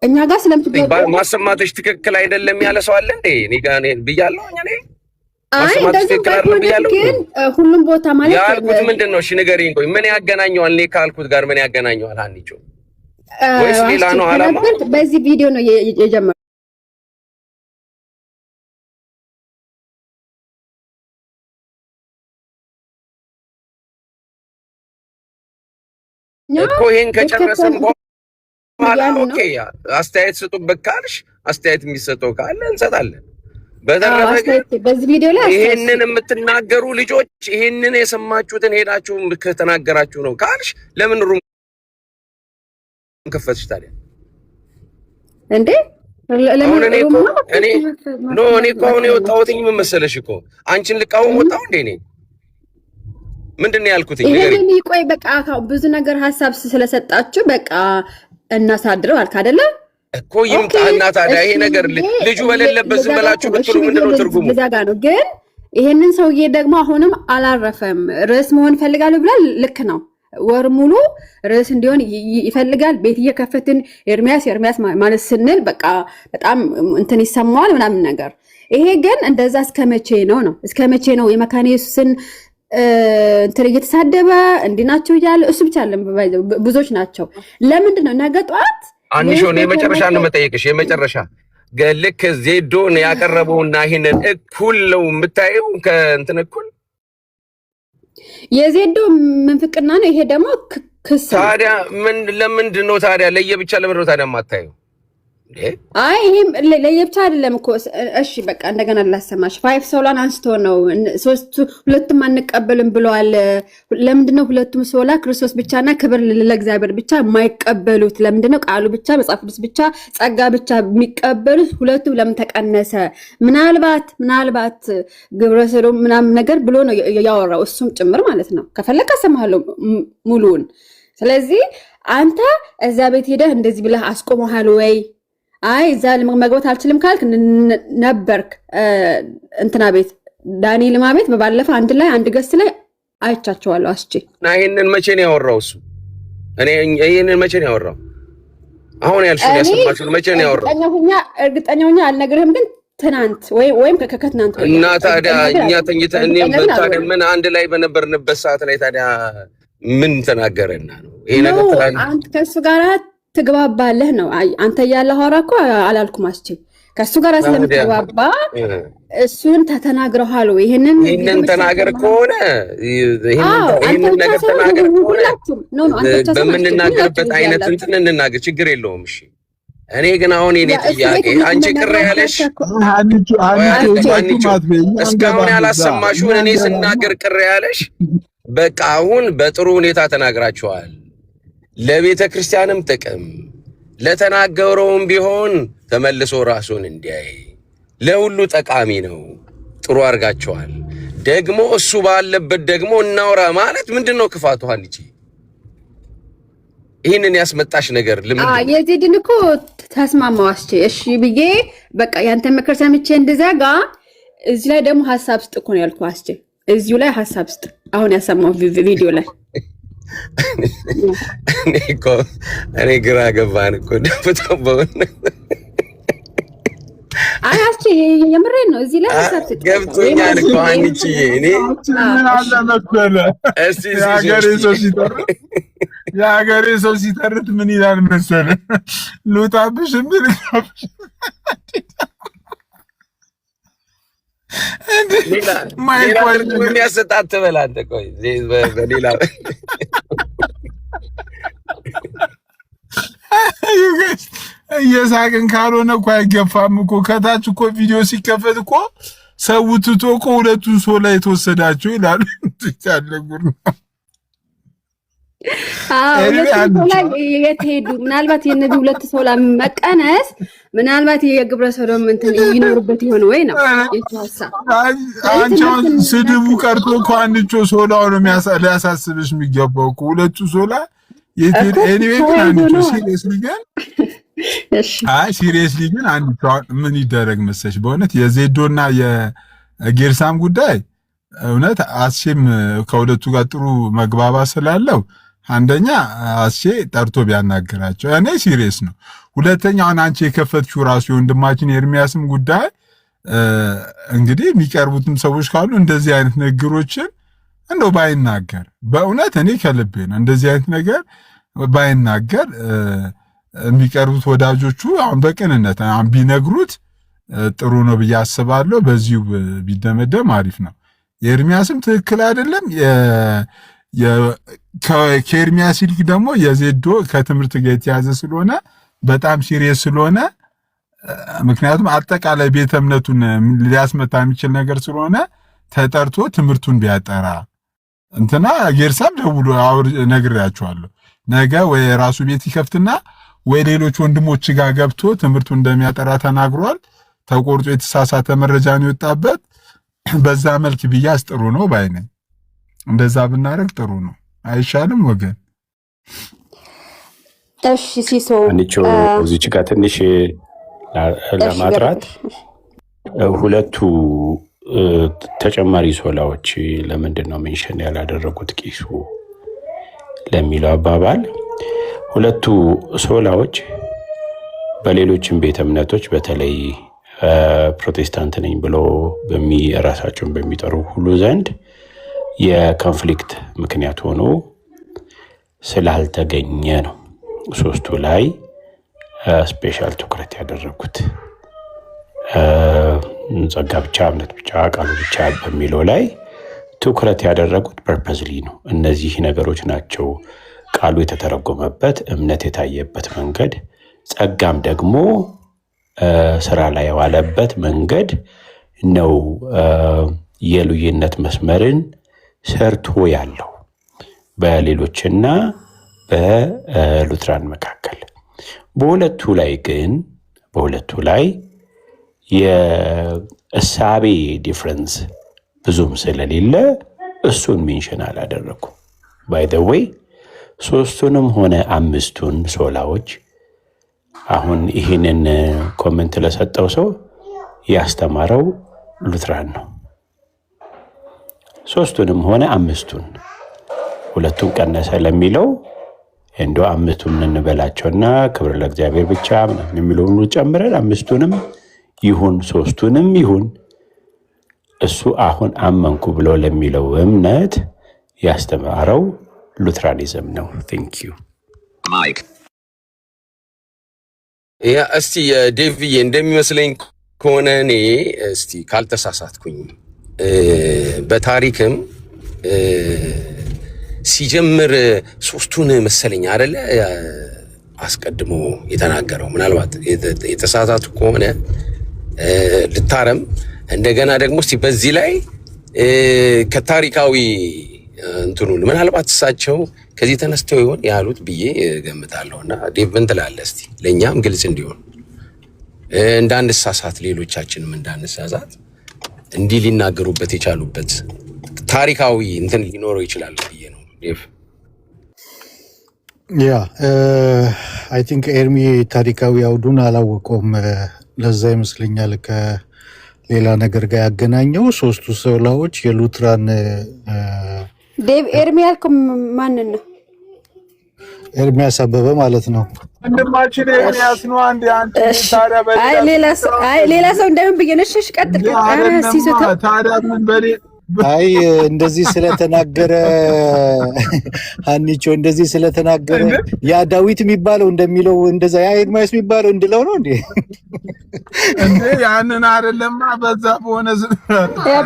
እኛ ጋር ስለምትገባ ማሰማትሽ ትክክል አይደለም ያለ ሰው አለ እንዴ? እኔ ጋር ብያለሁ እኔ አይ እንደዚህ ግን ሁሉም ቦታ ማለት ያልኩት ምንድን ነው? እሺ ንገሪኝ። ቆይ ምን ያገናኘዋል? እኔ ካልኩት ጋር ምን ያገናኘዋል? ሀኒቾ ወይስ ሌላ ነው ዓላማ? በዚህ ቪዲዮ ነው የጀመረው እኮ ይሄን ከጨረሰን በኋላ ኦኬ አስተያየት ስጡበት ካልሽ አስተያየት የሚሰጠው ካለ እንሰጣለን። በተረፈ በዚህ ቪዲዮ ላይ ይሄንን የምትናገሩ ልጆች ይሄንን የሰማችሁትን ሄዳችሁ ከተናገራችሁ ነው ካልሽ ለምን ሩም ከፈትሽ ታዲያ እንዴ? ለምን እኔ እኮ አሁን የወጣሁትኝ ምን መሰለሽ እኮ አንቺን ልቃወም ወጣሁ እንዴ? እኔ ምንድን ነው ያልኩት? ይሄን ይቆይ በቃ ብዙ ነገር ሀሳብ ስለሰጣችሁ በቃ እናሳድረው አልክ አይደለ እኮ ይምጣና ታዲያ ይሄ ነገር ልጁ በሌለበት ዝም ብላችሁ ብትሉ ምንድን ነው ትርጉሙ? እዛጋ ነው። ግን ይሄንን ሰውዬ ደግሞ አሁንም አላረፈም። ርዕስ መሆን ይፈልጋሉ ብሏል። ልክ ነው። ወር ሙሉ ርዕስ እንዲሆን ይፈልጋል። ቤት እየከፈትን ኤርሚያስ ማለት ስንል በቃ በጣም እንትን ይሰማዋል ምናምን ነገር። ይሄ ግን እንደዛ እስከመቼ ነው? እስከመቼ ነው የመካነ ኢየሱስን እንትን እየተሳደበ እንዲህ ናቸው እያለ እሱ ብቻ አለ ብዙዎች ናቸው። ለምንድን ነው ነገ ጠዋት አንሾን የመጨረሻ ነው መጠየቅሽ። የመጨረሻ ልክ ዜዶን ያቀረበውና ይሄንን እኩል ነው የምታየው ከእንትን እኩል የዜዶ ምንፍቅና ነው። ይሄ ደግሞ ክስ ታዲያ ለምንድን ነው ታዲያ ለየብቻ ለምንድን ነው ታዲያ የማታየው? አይ ይሄም ለየብቻ አይደለም እኮ። እሺ በቃ እንደገና ላሰማሽ። 5 ሶላን አንስቶ ነው 2ም አንቀበልም ብለዋል። ለምንድነው 2ም ሶላ ክርስቶስ ብቻና ክብር ለእግዚአብሔር ብቻ የማይቀበሉት? ለምንድነው ቃሉ ብቻ መጽሐፍ ቅዱስ ብቻ ጸጋ ብቻ የሚቀበሉት? 2ም ለምን ተቀነሰ? ምናልባት ግብረ ሰዶም ምናምን ነገር ብሎ ነው ያወራው እሱም ጭምር ማለት ነው። ከፈለክ አሰማሃለሁ ሙሉውን። ስለዚህ አንተ እዛ ቤት ሄደህ እንደዚህ ብለህ አስቆመሃል ወይ? አይ እዛ መግባት አልችልም ካልክ ነበርክ እንትና ቤት ዳኒ ልማ ቤት በባለፈ አንድ ገስ ላይ አይቻቸዋለሁ። አስቼ እና ይሄንን መቼ ነው ያወራው እሱ? እኔ ይሄንን መቼ ነው ያወራው? አሁን ያልሽኝ ያሰማችሁ መቼ ነው ያወራው? እርግጠኛ ሆኜ አልነግርህም፣ ግን ትናንት ወይም ከትናንት እና ታዲያ እኛ ተኝተን እኔም ታዲያ ምን አንድ ላይ በነበርንበት ሰዓት ላይ ታዲያ ምን ተናገረና ነው ይሄ ነገር? ትላንት አንተ ከሱ ጋር ትግባባለህ ነው። አንተ ያለህ ሆራ እኮ አላልኩም። አስቼ ከሱ ጋር ስለምትግባባ እሱን ተተናግረዋል ወይ? ይሄንን ተናገር ከሆነ ይሄንን ነገር ተናገር ከሆነ በምንናገርበት አይነት እንትን እንናገር፣ ችግር የለውም። እሺ እኔ ግን አሁን የኔ ጥያቄ አንቺ ቅር ያለሽ እስካሁን ያላሰማሽውን እኔ ስናገር ቅር ያለሽ በቃ አሁን በጥሩ ሁኔታ ተናግራችኋል። ለቤተ ክርስቲያንም ጥቅም ለተናገረውም ቢሆን ተመልሶ ራሱን እንዲያይ ለሁሉ ጠቃሚ ነው። ጥሩ አድርጋችኋል። ደግሞ እሱ ባለበት ደግሞ እናውራ ማለት ምንድነው ክፋቱ? አንቺ ይሄንን ያስመጣሽ ነገር ለምን የዚድን እኮ ተስማማው አስቼ እሺ ብዬ በቃ ያንተ ምክር ሰምቼ እንደዛጋ እዚህ ላይ ደግሞ ሐሳብ ስጥ እኮ ነው ያልኩህ አስቼ። እዚሁ ላይ ሐሳብ ስጥ አሁን ያሰማው ቪዲዮ ላይ እኔ ግራ ገባን እኮ ደፍተው አይ አስቼ የምሬን ነው። እዚህ ላይ ሐሳብ ስጥ ገብቶኛል እኮ አንቺ እኔ ምን አለ መሰለህ እስቲ የሀገሬ ሰው ሲተርት ምን ይላል መሰለህ? ሉጣብሽ ምን የሚያሰጣት ትበል አንተ። ቆይ በሌላ እየሳቅን ካልሆነ እኮ አይገፋም እኮ። ከታች እኮ ቪዲዮ ሲከፈት እኮ ሰው ትቶ እኮ ሁለቱን ሶላ የተወሰዳቸው ይላሉ። ያለጉር ነው የተሄዱ ምናልባት የነዚህ ሁለት ሶላ መቀነስ ምናልባት የግብረ ሰዶም እንትን ይኖርበት ይሆን ወይ ነው የተዋሳ። አንቺ ስድቡ ቀርቶ እኮ አንቺ ሶላው ነው ሊያሳስብሽ የሚገባው እኮ ሁለቱ ሶላ የቴድ ኤኒዌይ ግን አንቺ ሲሪየስሊ ግን ሲሪየስሊ ግን አንቺ ምን ይደረግ መሰለሽ በእውነት የዜዶና የጌርሳም ጉዳይ እውነት አስሼም ከሁለቱ ጋር ጥሩ መግባባት ስላለው አንደኛ አስሼ ጠርቶ ቢያናገራቸው እኔ ሲሪየስ ነው። ሁለተኛ አሁን አንቺ የከፈትሽው ራሱ የወንድማችን የኤርሚያስም ጉዳይ እንግዲህ የሚቀርቡትም ሰዎች ካሉ እንደዚህ አይነት ንግግሮችን እንደው ባይናገር በእውነት እኔ ከልቤ ነው እንደዚህ አይነት ነገር ባይናገር የሚቀርቡት ወዳጆቹ አሁን በቅንነት አሁን ቢነግሩት ጥሩ ነው ብዬ አስባለሁ። በዚሁ ቢደመደም አሪፍ ነው። የኤርሚያስም ትክክል አይደለም። ከኤርሚያስ ይልቅ ደግሞ የዜዶ ከትምህርት ጋር የተያዘ ስለሆነ በጣም ሲሪየስ ስለሆነ ምክንያቱም አጠቃላይ ቤተ እምነቱን ሊያስመታ የሚችል ነገር ስለሆነ ተጠርቶ ትምህርቱን ቢያጠራ እንትና ጌርሳም ደውሎ ነግሬያቸዋለሁ። ነገ ወይ ራሱ ቤት ይከፍትና ወይ ሌሎች ወንድሞች ጋር ገብቶ ትምህርቱን እንደሚያጠራ ተናግሯል። ተቆርጦ የተሳሳተ መረጃ ነው የወጣበት። በዛ መልክ ቢያዝ ጥሩ ነው ባይ ነኝ። እንደዛ ብናረግ ጥሩ ነው አይሻልም ወገን? እሺ ሲሶ አንቺ እዚች ጋር ትንሽ ለማጥራት ሁለቱ ተጨማሪ ሶላዎች ለምንድን ነው ሜንሽን ያላደረጉት ቂሱ ለሚለው አባባል ሁለቱ ሶላዎች በሌሎችም ቤተ እምነቶች በተለይ ፕሮቴስታንት ነኝ ብሎ ራሳቸውን በሚጠሩ ሁሉ ዘንድ የኮንፍሊክት ምክንያት ሆኖ ስላልተገኘ ነው ሶስቱ ላይ ስፔሻል ትኩረት ያደረጉት። ጸጋ ብቻ፣ እምነት ብቻ፣ ቃሉ ብቻ በሚለው ላይ ትኩረት ያደረጉት ፐርፐዝሊ ነው። እነዚህ ነገሮች ናቸው ቃሉ የተተረጎመበት፣ እምነት የታየበት መንገድ፣ ጸጋም ደግሞ ስራ ላይ የዋለበት መንገድ ነው የልዩነት መስመርን ሰርቶ ያለው በሌሎችና በሉትራን መካከል። በሁለቱ ላይ የእሳቤ ዲፍረንስ ብዙም ስለሌለ እሱን ሜንሽን አላደረኩም። ባይ ዘ ዌይ ሶስቱንም ሆነ አምስቱን ሶላዎች አሁን ይህንን ኮሜንት ለሰጠው ሰው ያስተማረው ሉትራን ነው። ሶስቱንም ሆነ አምስቱን ሁለቱን ቀነሰ ለሚለው እንዶ አምስቱን እንበላቸውና ክብር ለእግዚአብሔር ብቻ ምናምን የሚለውን ጨምረን አምስቱንም ይሁን ሶስቱንም ይሁን እሱ አሁን አመንኩ ብሎ ለሚለው እምነት ያስተማረው ሉትራኒዝም ነው። ቴንክ ዩ ማይክ ያ እስቲ ዴቪዬ እንደሚመስለኝ ከሆነ እኔ እስቲ ካልተሳሳትኩኝ በታሪክም ሲጀምር ሶስቱን መሰለኝ አይደለ አስቀድሞ የተናገረው። ምናልባት የተሳሳቱ ከሆነ ልታረም። እንደገና ደግሞ እስቲ በዚህ ላይ ከታሪካዊ እንትኑን ምናልባት እሳቸው ከዚህ ተነስተው ይሆን ያሉት ብዬ ገምታለሁና ዴቭ ምን ትላለህ? እስቲ ለእኛም ግልጽ እንዲሆን እንዳንሳሳት፣ ሌሎቻችንም እንዳንሳሳት እንዲህ ሊናገሩበት የቻሉበት ታሪካዊ እንትን ሊኖረው ይችላል ብዬ ነው። ዴቭ ያ አይ ቲንክ ኤርሚ ታሪካዊ አውዱን አላወቀውም። ለዛ ይመስለኛል ከሌላ ነገር ጋር ያገናኘው። ሶስቱ ሶላዎች የሉትራን ዴቭ ኤርሚ ያልከው ማንን ነው? ኤርሚያስ አበበ ማለት ነው። ወንድማችን ኤርሚያስ ነው። አንድ ታዲያ ሌላ ሰው እንደምን ብየነሽሽ ቀጥል። ታዲያ ምን በሌ አይ እንደዚህ ስለተናገረ ሀኒቾ እንደዚህ ስለተናገረ ያ ዳዊት የሚባለው እንደሚለው እንደዛ ያ ኤርሚያስ የሚባለው እንድለው ነው እንዴ? ያንን አይደለማ። በዛ በሆነ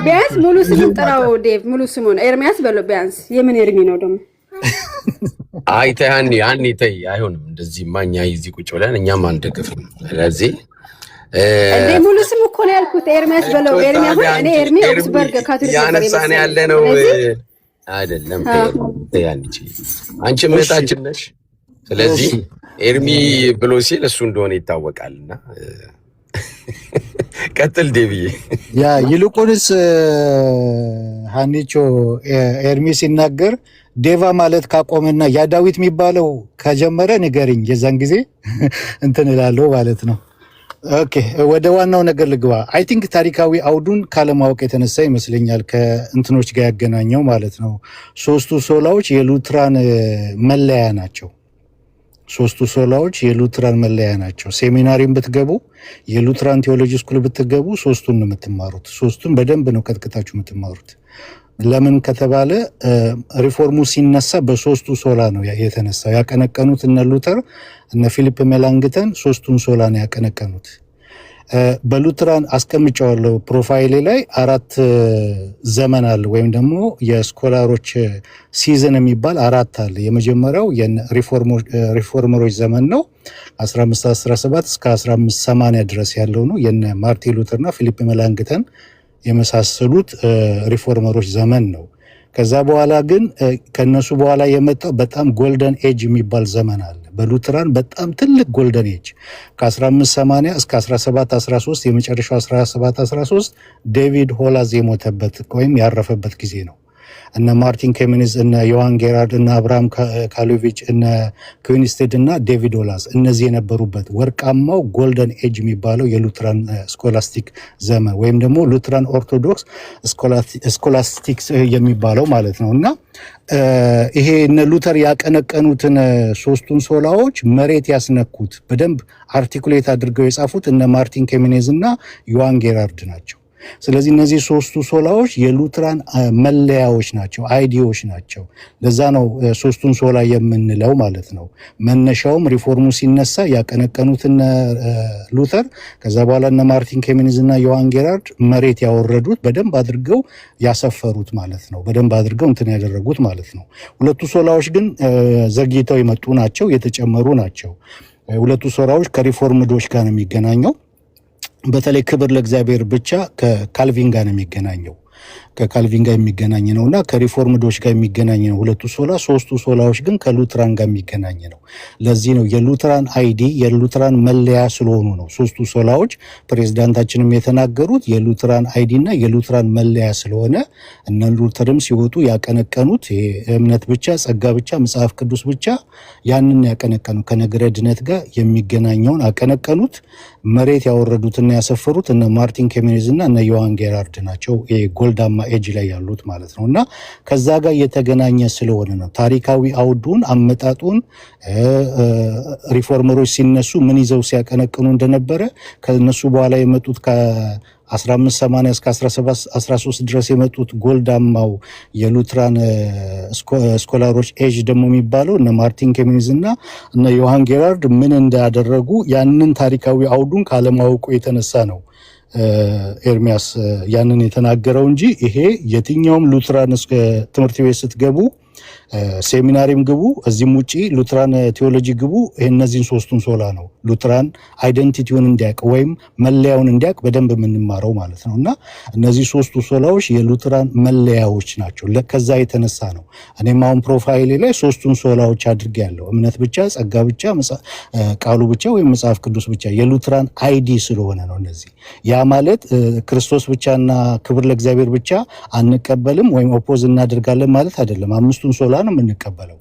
ቢያንስ ሙሉ ስሙን ጥራው ዴቭ፣ ሙሉ ስሙን ኤርሚያስ በለው ቢያንስ። የምን ኤርሚ ነው ደግሞ? አይ ተይ ሀኒ ተይ፣ አይሆንም እንደዚህ ማኛ እዚህ ቁጭ ብለን እኛም አንደግፍም። ስለዚህ እንዴ ሙሉ ስም እኮ ነው ያልኩት፣ ኤርሚያስ በለው። ኤርሚያስ እኔ ኤርሚ ኦክስበርግ ካቶሊክ ያነሳን ያለ ነው አይደለም። አንቺ እህታችን ነሽ። ስለዚህ ኤርሚ ብሎ ሲል እሱ እንደሆነ ይታወቃልና ቀጥል ዴቪዬ። ያ ይልቁንስ ሀኒቾ ኤርሚ ሲናገር ዴቫ ማለት ካቆመና ያ ዳዊት የሚባለው ከጀመረ ንገርኝ፣ የዛን ጊዜ እንትን እላለሁ ማለት ነው። ኦኬ ወደ ዋናው ነገር ልግባ። አይ ቲንክ ታሪካዊ አውዱን ካለማወቅ የተነሳ ይመስለኛል ከእንትኖች ጋር ያገናኘው ማለት ነው። ሶስቱ ሶላዎች የሉትራን መለያ ናቸው። ሶስቱ ሶላዎች የሉትራን መለያ ናቸው። ሴሚናሪም ብትገቡ የሉትራን ቴዎሎጂ ስኩል ብትገቡ ሶስቱን ነው የምትማሩት። ሶስቱን በደንብ ነው ቀጥቅጣችሁ የምትማሩት። ለምን ከተባለ ሪፎርሙ ሲነሳ በሶስቱ ሶላ ነው የተነሳው። ያቀነቀኑት እነ ሉተር እነ ፊሊፕ ሜላንግተን ሶስቱን ሶላ ነው ያቀነቀኑት። በሉትራን አስቀምጫዋለሁ ፕሮፋይሌ ላይ 4 ዘመን አለ፣ ወይም ደግሞ የስኮላሮች ሲዝን የሚባል 4 አለ። የመጀመሪያው የሪፎርመሮች ዘመን ነው 1517 እስከ 1580 ድረስ ያለው ነው። የነ ማርቲን ሉተርና ፊሊፕ ሜላንግተን የመሳሰሉት ሪፎርመሮች ዘመን ነው። ከዛ በኋላ ግን ከነሱ በኋላ የመጣው በጣም ጎልደን ኤጅ የሚባል ዘመን አለ። በሉትራን በጣም ትልቅ ጎልደን ኤጅ ከ1580 እስከ 1713 የመጨረሻው 1713 ዴቪድ ሆላዝ የሞተበት ወይም ያረፈበት ጊዜ ነው። እነ ማርቲን ኬሚኒዝ እነ ዮሐን ጌራርድ እነ አብርሃም ካሎቪች እነ ኩዊንስቴድ እና ዴቪድ ሆላዝ እነዚህ የነበሩበት ወርቃማው ጎልደን ኤጅ የሚባለው የሉትራን ስኮላስቲክ ዘመን ወይም ደግሞ ሉትራን ኦርቶዶክስ ስኮላስቲክ የሚባለው ማለት ነው። እና ይሄ እነ ሉተር ያቀነቀኑትን ሶስቱን ሶላዎች መሬት ያስነኩት በደንብ አርቲኩሌት አድርገው የጻፉት እነ ማርቲን ኬሚኒዝ እና ዮሐን ጌራርድ ናቸው። ስለዚህ እነዚህ ሶስቱ ሶላዎች የሉትራን መለያዎች ናቸው፣ አይዲዎች ናቸው። ለዛ ነው ሶስቱን ሶላ የምንለው ማለት ነው። መነሻውም ሪፎርሙ ሲነሳ ያቀነቀኑትን ሉተር፣ ከዛ በኋላ እነ ማርቲን ኬሚኒዝ እና ዮሐን ጌራርድ መሬት ያወረዱት በደንብ አድርገው ያሰፈሩት ማለት ነው። በደንብ አድርገው እንትን ያደረጉት ማለት ነው። ሁለቱ ሶላዎች ግን ዘግይተው የመጡ ናቸው፣ የተጨመሩ ናቸው። ሁለቱ ሶላዎች ከሪፎርምዶች ጋር ነው የሚገናኘው። በተለይ ክብር ለእግዚአብሔር ብቻ ከካልቪን ጋር ነው የሚገናኘው። ከካልቪን ጋር የሚገናኝ ነው እና ከሪፎርምዶች ጋር የሚገናኝ ነው ሁለቱ ሶላ። ሶስቱ ሶላዎች ግን ከሉትራን ጋር የሚገናኝ ነው። ለዚህ ነው የሉትራን አይዲ የሉትራን መለያ ስለሆኑ ነው ሶስቱ ሶላዎች ፕሬዝዳንታችንም የተናገሩት የሉትራን አይዲ እና የሉትራን መለያ ስለሆነ እነ ሉተርም ሲወጡ ያቀነቀኑት እምነት ብቻ፣ ጸጋ ብቻ፣ መጽሐፍ ቅዱስ ብቻ ያንን ያቀነቀኑ ከነገረ ድነት ጋር የሚገናኘውን አቀነቀኑት። መሬት ያወረዱትና ያሰፈሩት እነ ማርቲን ኬሚኒዝ እና እነ ዮሐን ጌራርድ ናቸው። ጎልዳማ ኤጅ ላይ ያሉት ማለት ነው። እና ከዛ ጋር የተገናኘ ስለሆነ ነው ታሪካዊ አውዱን አመጣጡን ሪፎርመሮች ሲነሱ ምን ይዘው ሲያቀነቅኑ እንደነበረ ከነሱ በኋላ የመጡት 1580 እስከ 1713 ድረስ የመጡት ጎልዳማው የሉትራን ስኮላሮች ኤጅ ደግሞ የሚባለው እነ ማርቲን ኬሚኒዝ እና እነ ዮሐን ጌራርድ ምን እንዳደረጉ ያንን ታሪካዊ አውዱን ካለማወቁ የተነሳ ነው ኤርሚያስ ያንን የተናገረው እንጂ ይሄ የትኛውም ሉትራን ትምህርት ቤት ስትገቡ ሴሚናሪም ግቡ እዚህም ውጪ ሉትራን ቴዎሎጂ ግቡ እነዚህን ሶስቱን ሶላ ነው ሉትራን አይደንቲቲውን እንዲያውቅ ወይም መለያውን እንዲያውቅ በደንብ የምንማረው ማለት ነው። እና እነዚህ ሶስቱ ሶላዎች የሉትራን መለያዎች ናቸው። ከዛ የተነሳ ነው እኔም አሁን ፕሮፋይሌ ላይ ሶስቱን ሶላዎች አድርጌያለሁ። እምነት ብቻ፣ ጸጋ ብቻ፣ ቃሉ ብቻ ወይም መጽሐፍ ቅዱስ ብቻ የሉትራን አይዲ ስለሆነ ነው እነዚህ። ያ ማለት ክርስቶስ ብቻና ክብር ለእግዚአብሔር ብቻ አንቀበልም ወይም ኦፖዝ እናደርጋለን ማለት አይደለም። አምስቱን ሶላ ነው የምንቀበለው።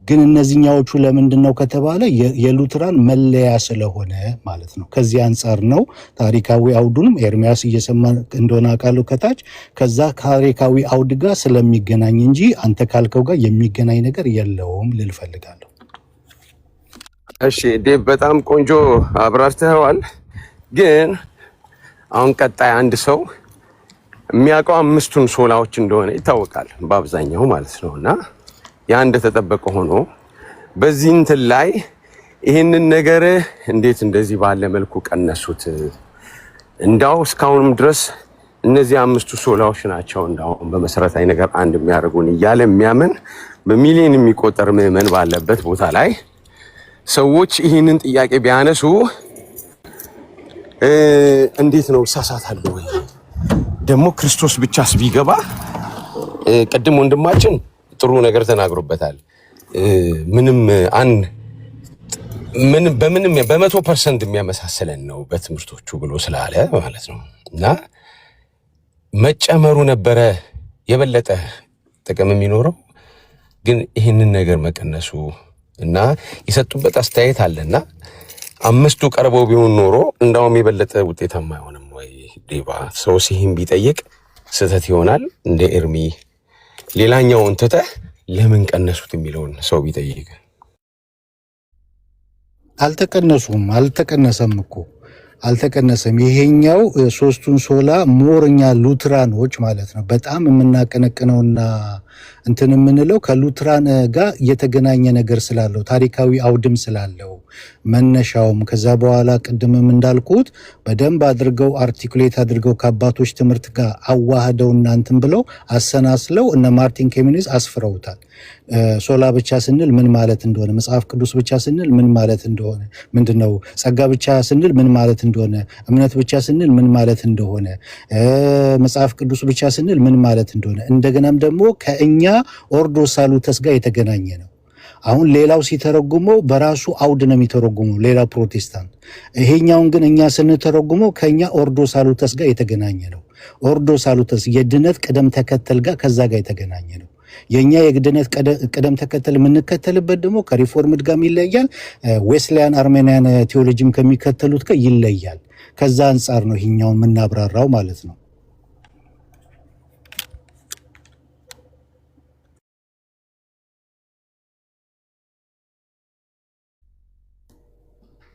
ግን እነዚህኛዎቹ ለምንድነው ከተባለ የሉትራን መለያ ስለሆነ ማለት ነው። ከዚህ አንጻር ነው ታሪካዊ አውዱንም ኤርሚያስ እየሰማ እንደሆነ አውቃለሁ ከታች ከዛ ታሪካዊ አውድ ጋር ስለሚገናኝ እንጂ አንተ ካልከው ጋር የሚገናኝ ነገር የለውም ልል ፈልጋለሁ። እሺ ዴቭ በጣም ቆንጆ አብራርተዋል። ግን አሁን ቀጣይ አንድ ሰው የሚያውቀው አምስቱን ሶላዎች እንደሆነ ይታወቃል በአብዛኛው ማለት ነውና ያ እንደተጠበቀ ሆኖ በዚህ እንትን ላይ ይህንን ነገር እንዴት እንደዚህ ባለ መልኩ ቀነሱት? እንዳው እስካሁንም ድረስ እነዚህ አምስቱ ሶላዎች ናቸው እንዳው በመሰረታዊ ነገር አንድ የሚያደርጉን እያለ የሚያምን በሚሊዮን የሚቆጠር ምዕመን ባለበት ቦታ ላይ ሰዎች ይህንን ጥያቄ ቢያነሱ እንዴት ነው ይሳሳታሉ ወይ? ደግሞ ክርስቶስ ብቻስ ቢገባ ቅድም ወንድማችን ጥሩ ነገር ተናግሮበታል። በምንም በ100% የሚያመሳሰለን ነው በትምህርቶቹ ብሎ ስላለ ማለት ነው። እና መጨመሩ ነበረ የበለጠ ጥቅም የሚኖረው ግን ይህንን ነገር መቀነሱ እና የሰጡበት አስተያየት አለና አምስቱ ቀርበው ቢሆን ኖሮ እንዳውም የበለጠ ውጤታማ አይሆንም ወይ? ዴባ ሰው ሲህም ቢጠይቅ ስህተት ይሆናል እንደ ኤርሚ ሌላኛውን ትተህ ለምን ቀነሱት የሚለውን ሰው ቢጠይቅ አልተቀነሰም እኮ አልተቀነሰም። ይሄኛው ሶስቱን ሶላ ሞርኛ ሉትራኖች ማለት ነው በጣም የምናቀነቅነውና እንትን የምንለው ከሉትራን ጋር የተገናኘ ነገር ስላለው ታሪካዊ አውድም ስላለው መነሻውም ከዛ በኋላ ቅድምም እንዳልኩት በደንብ አድርገው አርቲኩሌት አድርገው ከአባቶች ትምህርት ጋር አዋህደው እናንትን ብለው አሰናስለው እነ ማርቲን ኬሚኒዝ አስፍረውታል። ሶላ ብቻ ስንል ምን ማለት እንደሆነ፣ መጽሐፍ ቅዱስ ብቻ ስንል ምን ማለት እንደሆነ፣ ምንድነው ጸጋ ብቻ ስንል ምን ማለት እንደሆነ፣ እምነት ብቻ ስንል ምን ማለት እንደሆነ፣ መጽሐፍ ቅዱስ ብቻ ስንል ምን ማለት እንደሆነ እንደገናም ደግሞ ከእኛ ኦርዶ ሳሉተስ ጋር የተገናኘ ነው። አሁን ሌላው ሲተረጉመው በራሱ አውድ ነው የሚተረጉመው ሌላው ፕሮቴስታንት። ይሄኛውን ግን እኛ ስንተረጉመው ከኛ ኦርዶ ሳሉተስ ጋር የተገናኘ ነው። ኦርዶ ሳሉተስ የድነት ቅደም ተከተል ጋር ከዛ ጋር የተገናኘ ነው። የኛ የድነት ቅደም ተከተል የምንከተልበት ደግሞ ከሪፎርምድ ጋር ይለያል። ዌስሊያን አርሜኒያን ቴዎሎጂም ከሚከተሉት ጋር ይለያል። ከዛ አንጻር ነው ይሄኛውን የምናብራራው ማለት ነው።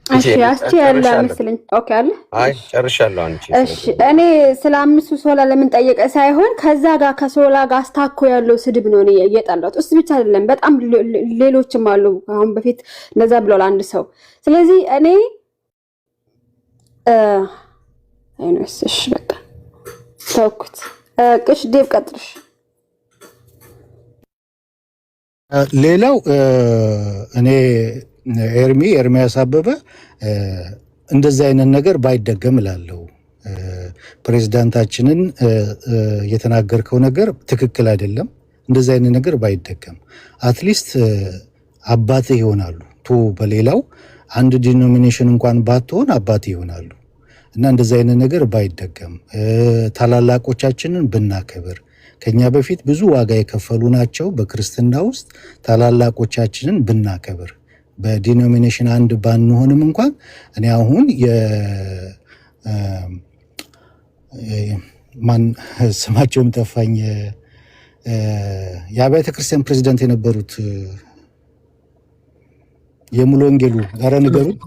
እሺ አስቲ ያለ መስለኝ። ኦኬ አለ። አይ ጨርሻለሁ። አንቺ እሺ እኔ ስለ አምስቱ ሶላ ለምን ጠየቀ ሳይሆን ከዛ ጋር ከሶላ ጋር አስታኮ ያለው ስድብ ነው እኔ እየጣላሁት። እሱ ብቻ አይደለም በጣም ሌሎችም አሉ። አሁን በፊት እንደዛ ብሏል አንድ ሰው። ስለዚህ እኔ አይነስ እሺ በቃ ተውኩት። ቅሽ ዴቭ ቀጥልሽ። ሌላው እኔ ኤርሚያስ አበበ እንደዚህ አይነት ነገር ባይደገም እላለሁ። ፕሬዝዳንታችንን የተናገርከው ነገር ትክክል አይደለም። እንደዚህ አይነት ነገር ባይደገም አትሊስት አባትህ ይሆናሉ። በሌላው አንድ ዲኖሚኔሽን እንኳን ባትሆን አባትህ ይሆናሉ እና እንደዚህ አይነት ነገር ባይደገም ታላላቆቻችንን ብናከብር ከኛ በፊት ብዙ ዋጋ የከፈሉ ናቸው በክርስትና ውስጥ ታላላቆቻችንን ብናከብር በዲኖሚኔሽን አንድ ባንሆንም እንኳን እኔ አሁን ማን ስማቸውም ጠፋኝ የአብያተ ክርስቲያን ፕሬዚዳንት የነበሩት የሙሉ ወንጌሉ ኧረ ንገሩት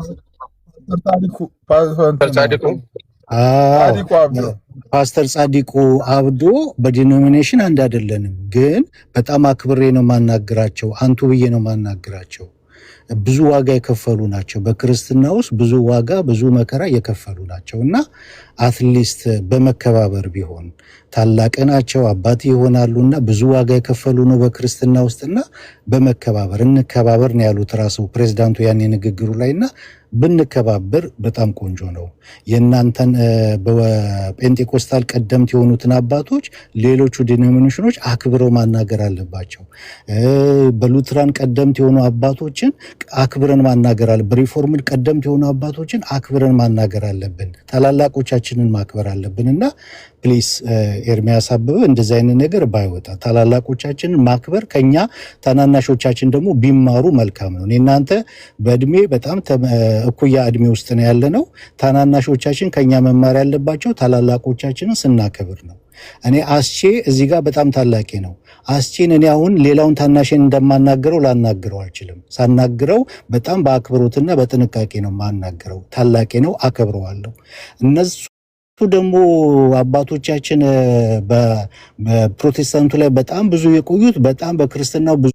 ፓስተር ጻዲቁ አብዶ በዲኖሚኔሽን አንድ አይደለንም፣ ግን በጣም አክብሬ ነው ማናግራቸው፣ አንቱ ብዬ ነው ማናግራቸው። ብዙ ዋጋ የከፈሉ ናቸው። በክርስትና ውስጥ ብዙ ዋጋ ብዙ መከራ የከፈሉ ናቸው እና አትሊስት በመከባበር ቢሆን ታላቅ ናቸው፣ አባት ይሆናሉና ብዙ ዋጋ የከፈሉ ነው በክርስትና ውስጥና በመከባበር እንከባበር ነው ያሉት ራሱ ፕሬዝዳንቱ ያኔ ንግግሩ ላይና ብንከባበር በጣም ቆንጆ ነው። የእናንተን በጴንጤኮስታል ቀደምት የሆኑትን አባቶች ሌሎቹ ዲኖሚኔሽኖች አክብረው ማናገር አለባቸው። በሉትራን ቀደምት የሆኑ አባቶችን አክብረን ማናገር አለ። በሪፎርምድ ቀደምት የሆኑ አባቶችን አክብረን ማናገር አለብን። ታላላቆቻችንን ማክበር አለብን እና ፕሊስ ኤርሚያስ አበበ እንደዚህ አይነት ነገር ባይወጣ ታላላቆቻችንን ማክበር ከኛ ታናናሾቻችን ደግሞ ቢማሩ መልካም ነው። እናንተ በእድሜ በጣም እኩያ እድሜ ውስጥ ነው ያለነው። ታናናሾቻችን ከኛ መማር ያለባቸው ታላላቆቻችንን ስናከብር ነው። እኔ አስቼ እዚህ ጋር በጣም ታላቂ ነው። አስቼን እኔ አሁን ሌላውን ታናሽን እንደማናገረው ላናገረው አልችልም። ሳናግረው በጣም በአክብሮትና በጥንቃቄ ነው ማናገረው። ታላቂ ነው፣ አከብረዋለሁ። እነሱ ደግሞ አባቶቻችን በፕሮቴስታንቱ ላይ በጣም ብዙ የቆዩት በጣም በክርስትናው ብዙ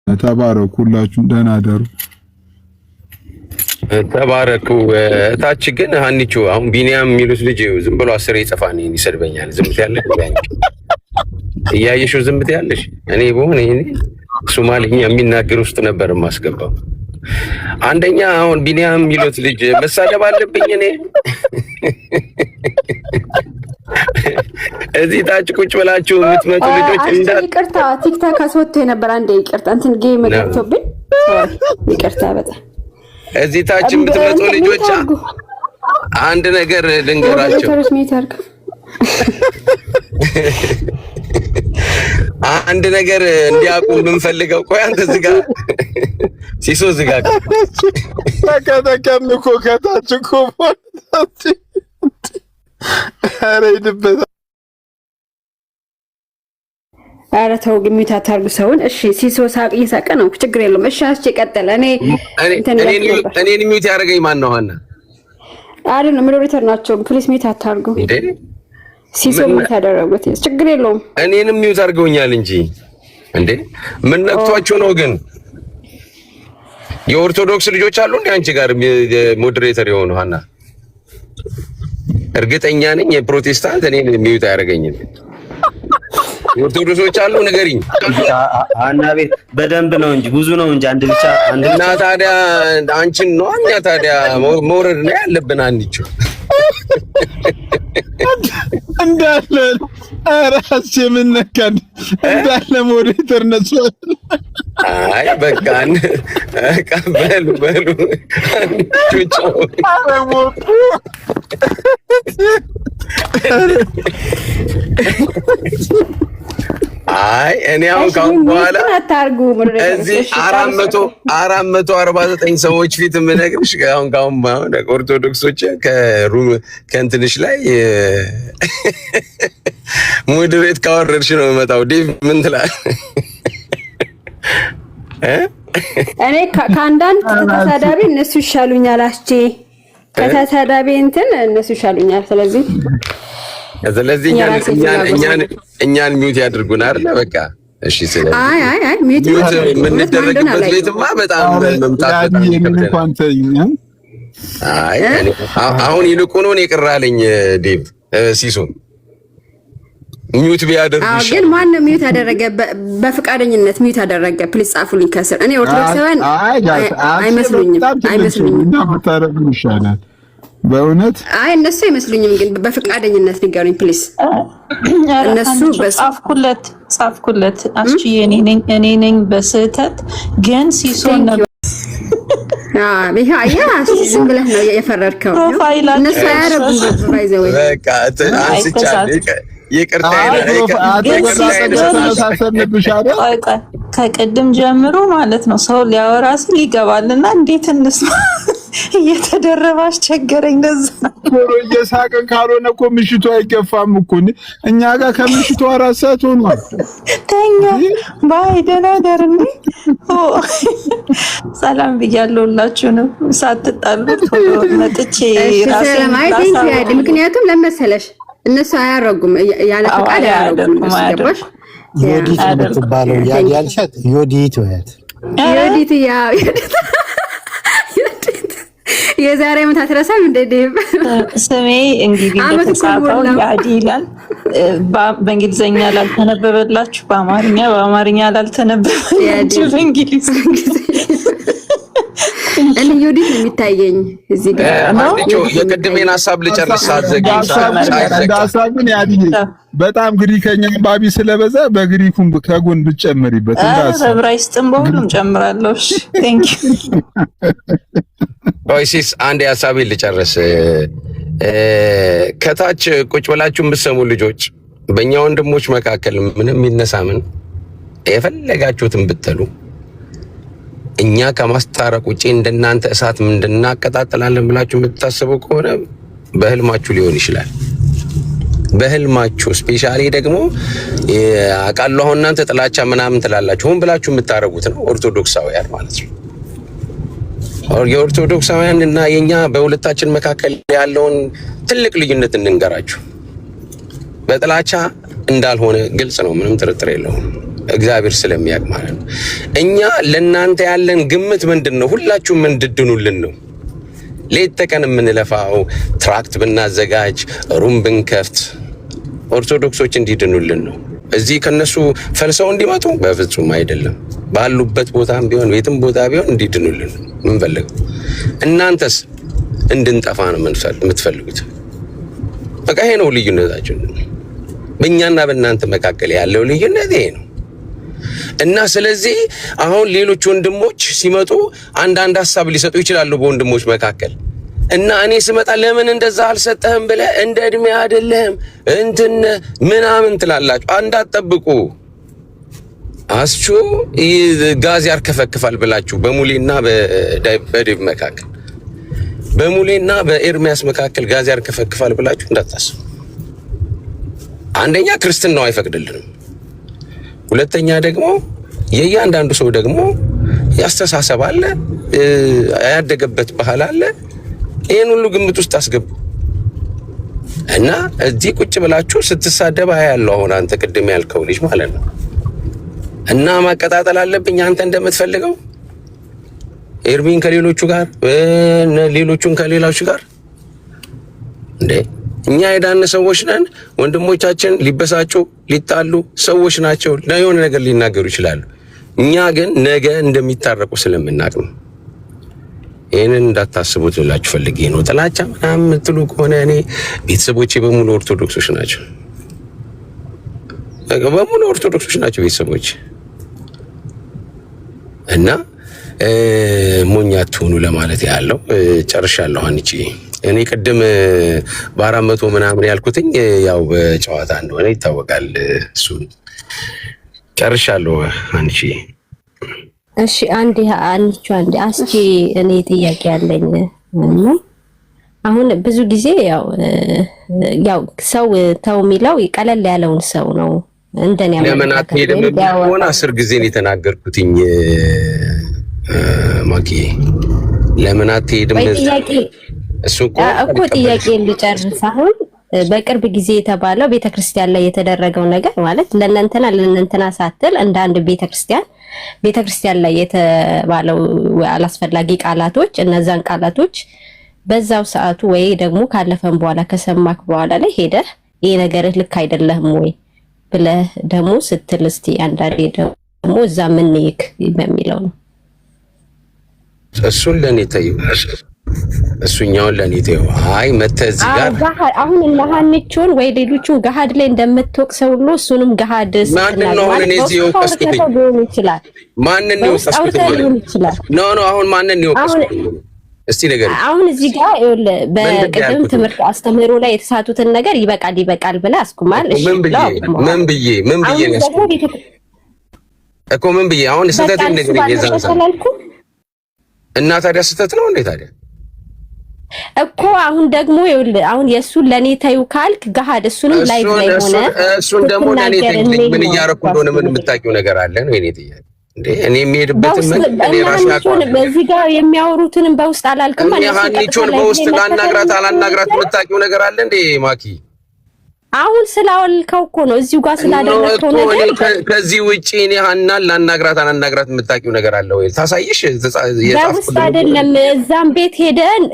ተባረኩ፣ ሁላችሁም ደህና ደሩ። ተባረኩ። እታች ግን ሀኒቹ አሁን ቢኒያም የሚሉት ልጅ ዝም ብሎ አስሬ ይጽፋል፣ እኔን ይሰድበኛል። ዝምት ያለሽ እያየሽው ዝምት ያለሽ እኔ በሆነ ሶማሊኛ የሚናገር ውስጥ ነበር የማስገባው። አንደኛ አሁን ቢኒያም የሚሉት ልጅ መሳደብ አለብኝ እኔ? እዚህ ታች ቁጭ ብላችሁ የምትመጡ ልጆች ይቅርታ፣ ቲክታክ አስወጥቶ የነበር አንዴ ይቅርታ፣ እንትን ጌም ገብቶብኝ ይቅርታ በጣም እዚህ ታች የምትመጡ ልጆች አንድ ነገር ልንገራቸው። አንድ ነገር እንዲያውቁ የምንፈልገው ቆይ አንተ እዚህ ጋር ሲሶ እዚህ ጋር ተከተከን እኮ ከታች እኮ ማለት ኧረ ሂድበት። ኧረ ተው ግሚት አታርጉ ሰውን። እሺ ሲሶ ሳቅ እየሳቀ ነው፣ ችግር የለውም። እሺ አስቼ ቀጠለ። እኔን ሚውት ያደረገኝ ማን ነው? ሀና አይደለም ሞዴሬተር ናቸው። ፕሊስ ሚውት አታርጉ። ሲሶ ሚውት ያደረጉት ችግር የለውም። እኔንም ሚውት አድርገውኛል እንጂ እንዴ ምን ነክቷቸው ነው ግን? የኦርቶዶክስ ልጆች አሉ እንዴ አንቺ ጋር ሞዴሬተር የሆኑ? ሀና እርግጠኛ ነኝ የፕሮቴስታንት እኔን ሚውት አያደርገኝም። የኦርቶዶክሶች አሉ ንገሪኝ። ሀና ቤት በደንብ ነው እንጂ ብዙ ነው እንጂ አንድ ብቻ እና ታዲያ አንቺን ነው እኛ ታዲያ መውረድ ነው ያለብን። አንቺ እንዳለ ራስ የምነካን እንዳለ ሞዴሬተር ነሱ። አይ በቃ በሉ ቹቹ አይ እኔ አሁን ካሁን በኋላ እዚህ 449 ሰዎች ፊት የምነግርሽ ካሁን ኦርቶዶክሶች ከእንትንሽ ላይ ሞዴሬት ካወረድሽ ነው የምመጣው። ዴቭ ምን ትላለህ? እኔ ከአንዳንድ ተሳዳቢ እነሱ ይሻሉኛል። አስቼ ከተሳዳቢ እንትን እነሱ ይሻሉኛል። ስለዚህ እኛን ሚውት ያድርጉን አይደል? በቃ እሺ። ስለዚህ አይ ሚውት የምንደረግበት ቤትማ በጣም መምጣት አሁን ይልቁኑን ይቅራልኝ ዴቭ ሲሶ ሚዩት ቢያደርጉሽ ግን ማን ነው ሚዩት ያደረገ? በፍቃደኝነት ሚዩት ያደረገ ፕሊዝ ጻፉልኝ ከስር። እኔ ኦርቶዶክሳውያን አይመስሉኝም ይሻላል በእውነት እነሱ አይመስሉኝም፣ ግን በፍቃደኝነት ንገሩኝ ፕሊዝ። እነሱ ጻፍኩለት አስቺዬ እኔ ነኝ በስህተት ግን ሲሶ ነበር። ይሄ ዝም ብለህ ነው የፈረድከው። እነሱ አያረጉም ባይዘው በቃ አንስቻለሁ። ይቅርታ ከቅድም ጀምሮ ማለት ነው ሰው ሊያወራ ሲል ይገባልና እንዴት እንስማ እየተደረበ አስቸገረኝ። ለዛ ቶሎ እየሳቅን ካልሆነ እኮ ምሽቱ አይገፋም እኮ እኛ ጋር ከምሽቱ 4 ሰዓት ሆኗል። ተኛ ባይደና ደርኒ ሰላም ብያለሁላችሁ ነው ሳትጣሉ መጥቼ ራሴ ሰላም። ምክንያቱም ለመሰለሽ እነሱ አያረጉም ያለ ፈቃድ አያረጉም። መስገባሽ ዮዲት የምትባለው ያልሻት ዮዲት ወያት ዮዲት የዛሬ ዓመት አትረሳም እንደ ዴቭ ስሜ እንግዲህ ተጻፈው ያዲ ይላል። በእንግሊዘኛ ላልተነበበላችሁ በአማርኛ ላልተነበበላችሁ በእንግሊዝ እኔ ዮዲት ነው የሚታየኝ እዚህ ጋር ነው። የቅድሜን ሀሳብ ልጨርስ ሀሳብን ያዲ በጣም ግሪከኛ ባቢ ስለበዛ በግሪኩም ከጎን ብትጨምሪበት እንዳስ በዕብራይስጥም በሁሉም ጨምራለሁ። እሺ ቴንክ ዩ ኦይሲስ አንድ ሀሳቤን ልጨርስ። ከታች ቁጭ ብላችሁ የምትሰሙ ልጆች በእኛ ወንድሞች መካከል ምንም ይነሳ ምን የፈለጋችሁትን ብትሉ እኛ ከማስታረቅ ውጪ እንደናንተ እሳት እንድናቀጣጥላለን ብላችሁ የምታስቡ ከሆነ በህልማችሁ ሊሆን ይችላል። በህልማችሁ ስፔሻሊ ደግሞ አቃሉ አሁን እናንተ ጥላቻ ምናምን ትላላችሁ። ሆን ብላችሁ የምታረጉት ነው ኦርቶዶክሳውያን ማለት ነው። የኦርቶዶክሳውያን እና የኛ በሁለታችን መካከል ያለውን ትልቅ ልዩነት እንንገራችሁ። በጥላቻ እንዳልሆነ ግልጽ ነው፣ ምንም ጥርጥር የለውም። እግዚአብሔር ስለሚያውቅ ማለት ነው። እኛ ለእናንተ ያለን ግምት ምንድነው? ሁላችሁም እንድድኑልን ነው። ሌት ተቀን የምንለፋው ትራክት ብናዘጋጅ ሩም ብንከፍት ኦርቶዶክሶች እንዲድኑልን ነው። እዚህ ከነሱ ፈልሰው እንዲመጡ በፍጹም አይደለም። ባሉበት ቦታም ቢሆን ቤትም ቦታ ቢሆን እንዲድኑልን ነው የምንፈልገው። እናንተስ እንድንጠፋ ነው የምትፈልጉት። በቃ ይሄ ነው ልዩነታችን። በእኛና በእናንተ መካከል ያለው ልዩነት ይሄ ነው። እና ስለዚህ አሁን ሌሎች ወንድሞች ሲመጡ አንዳንድ ሀሳብ ሊሰጡ ይችላሉ በወንድሞች መካከል እና እኔ ስመጣ ለምን እንደዛ አልሰጠህም ብለህ እንደ እድሜ አይደለም እንትን ምናምን ትላላችሁ። እንዳትጠብቁ አስቹ ጋዝ ያርከፈክፋል ብላችሁ በሙሌና በዴቭ መካከል በሙሌና በኤርሚያስ መካከል ጋዝ ያርከፈክፋል ብላችሁ እንዳታስቡ። አንደኛ ክርስትናው አይፈቅድልንም። ሁለተኛ ደግሞ የእያንዳንዱ ሰው ደግሞ ያስተሳሰብ አለ፣ ያደገበት ባህል አለ። ይሄን ሁሉ ግምት ውስጥ አስገቡ እና እዚህ ቁጭ ብላችሁ ስትሳደብ ያለው አሁን አንተ ቅድም ያልከው ልጅ ማለት ነው እና ማቀጣጠል አለብኝ አንተ እንደምትፈልገው ኤርሚን ከሌሎቹ ጋር ሌሎቹን ከሌላችሁ ጋር እንዴ እኛ የዳነ ሰዎች ነን። ወንድሞቻችን ሊበሳጩ ሊጣሉ ሰዎች ናቸው። ለየሆነ ነገር ሊናገሩ ይችላሉ። እኛ ግን ነገ እንደሚታረቁ ስለምናውቅ ነው። ይሄንን እንዳታስቡት ልላችሁ ፈልጌ ነው። ጥላቻ ምናምን የምትሉ ከሆነ እኔ ቤተሰቦቼ በሙሉ ኦርቶዶክሶች ናቸው። በሙሉ ኦርቶዶክሶች ናቸው ቤተሰቦቼ እና ሞኝ አትሁኑ ለማለት ያለው ጨርሻለሁ። አንቺ እኔ ቅድም በ400 ምናምን ያልኩትኝ ያው በጨዋታ እንደሆነ ይታወቃል። እሱን ጨርሻለሁ። አንቺ እሺ፣ አንዴ አስቺ እኔ ጥያቄ ያለኝ ነው። አሁን ብዙ ጊዜ ያው ሰው ተው የሚለው ቀለል ያለውን ሰው ነው እንደኔ ያለው። ለምን አትሄድም ሆነ 10 ጊዜ ነው የተናገርኩትኝ። ማኪ ለምን አትሄድም? እሱ እኮ ጥያቄ ልጨርስ። አሁን በቅርብ ጊዜ የተባለው ቤተክርስቲያን ላይ የተደረገው ነገር ማለት ለእናንተና ሳትል እንደ አንድ ቤተክርስቲያን ላይ የተባለው አላስፈላጊ ቃላቶች፣ እነዛን ቃላቶች በዛው ሰዓቱ ወይ ደግሞ ካለፈን በኋላ ከሰማክ በኋላ ላይ ሄደህ ይሄ ነገር ልክ አይደለም ወይ ብለህ ደግሞ ስትል እስቲ አንዳንዴ ደግሞ እዛ ምን ይክ በሚለው ነው። እሱን ለኔ ተይው፣ እሱኛውን ለኔ ተይው። አይ መተህ እዚህ ጋር አሁን ለሃንቾን ወይ ሌሎቹን ገሃድ ላይ እንደምትወቅሰው ሁሉ እሱንም ገሃድ ማንን ነው እኔ እዚህ ወቀስኩት? ማንን ነው ወቀስኩት? ኖ አሁን ማንን ነው ወቀስኩት? እስቲ ነገር አሁን እዚህ ጋር በቅድም ትምህርት አስተምህሮ ላይ የተሳቱትን ነገር ይበቃል ብለህ አስቁማል። እሺ ምን ብዬ እኮ ምን ብዬ አሁን ስህተት ነገር ይዘንሳል እና ታዲያ ስህተት ነው እንዴ ታዲያ እኮ አሁን ደግሞ አሁን የሱን ለኔ ታዩ ካልክ ገሃድ እሱንም ላይቭ ላይ ሆነ እሱን ደግሞ ለኔ ምን እያረኩ እንደሆነ ምን የምታውቂው ነገር አለ ነው የኔ ጥያቄ እንዴ? እኔ የሚሄድበትን ምን እኔ ራሴ አውቃለሁ። በዚህ ጋር የሚያወሩትንም በውስጥ አላልክም ማለት ነው። ሀኒቾን በውስጥ አላናግራት የምታውቂው ነገር አለ እንዴ ማኪ? አሁን ስላወልከው እኮ ነው እዚሁ ጋር ስላደረከው ነገር ከዚህ ውጪ እኔ ሀናን አላናግራት የምታውቂው ነገር አለ ወይ? ታሳይሽ በውስጥ አይደለም እዛም ቤት ሄደን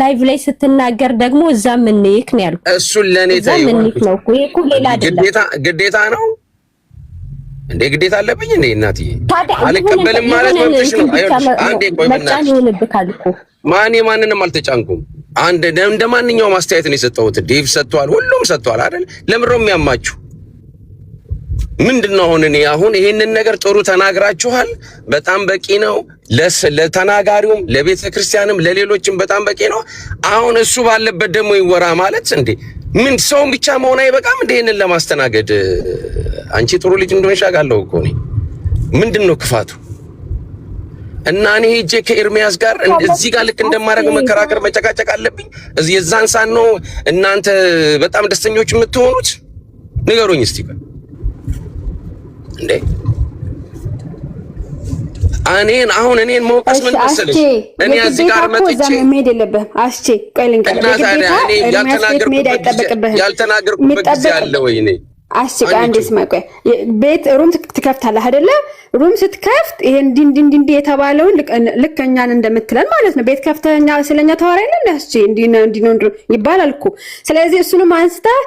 ላይቭ ላይ ስትናገር ደግሞ እዛም እንይክ ነው ያልኩት። እሱን ለኔ ታዩ ነው እኮ ይሄ እኮ ሌላ አይደለም። ግዴታ ነው እንዴ? ግዴታ አለብኝ እንዴ እናትዬ? አልቀበልም ማለት መብትሽ ነው። አንዴ ቆይ መጫን ይሆንብካል እኮ ማንንም አልተጫንኩም። አንድ እንደ ማንኛውም አስተያየት ነው የሰጠሁት። ዴቭ ሰጥቷል፣ ሁሉም ሰጥቷል አይደል? ለምን ነው የሚያማችሁ? ምንድነው አሁን ይሄንን ነገር ጥሩ ተናግራችኋል፣ በጣም በቂ ነው። ለተናጋሪውም ለቤተ ክርስቲያንም ለሌሎችም በጣም በቂ ነው። አሁን እሱ ባለበት ደግሞ ይወራ ማለት እንዴ? ምን ሰውም ብቻ መሆን አይበቃም እንዴ? ይሄንን ለማስተናገድ አንቺ ጥሩ ልጅ እንደሆንሽ አውቃለሁ እኮ እኔ። ምንድነው ክፋቱ? እና እኔ ሄጄ ከኤርሚያስ ጋር እዚህ ጋር ልክ እንደማደርገው መከራከር መጨቃጨቅ አለብኝ? እዚህ የዛን ሳን ነው እናንተ በጣም ደስተኞች የምትሆኑት? ንገሩኝ እስቲ እንዴ። እኔን መውቀስ ምን መሰለሽ? እኔ እዚህ ጋር መጥቼ መሄድ የለብህም። አስቼ ቆይ ልንገርህ፣ ያልተናገርኩበት ጊዜ አለ ወይ? እኔ አስቼ አንዴ ስማ፣ ቆይ ቤት ሩም ትከፍታለህ አይደለ? ሩም ስትከፍት ይሄ እንዲ የተባለውን ልክ እኛን እንደምትለን ማለት ነው። ቤት ከፍተኛ ስለኛ ተዋራይለ አስቼ እንዲ ነው ይባላል እኮ። ስለዚህ እሱንም አንስተህ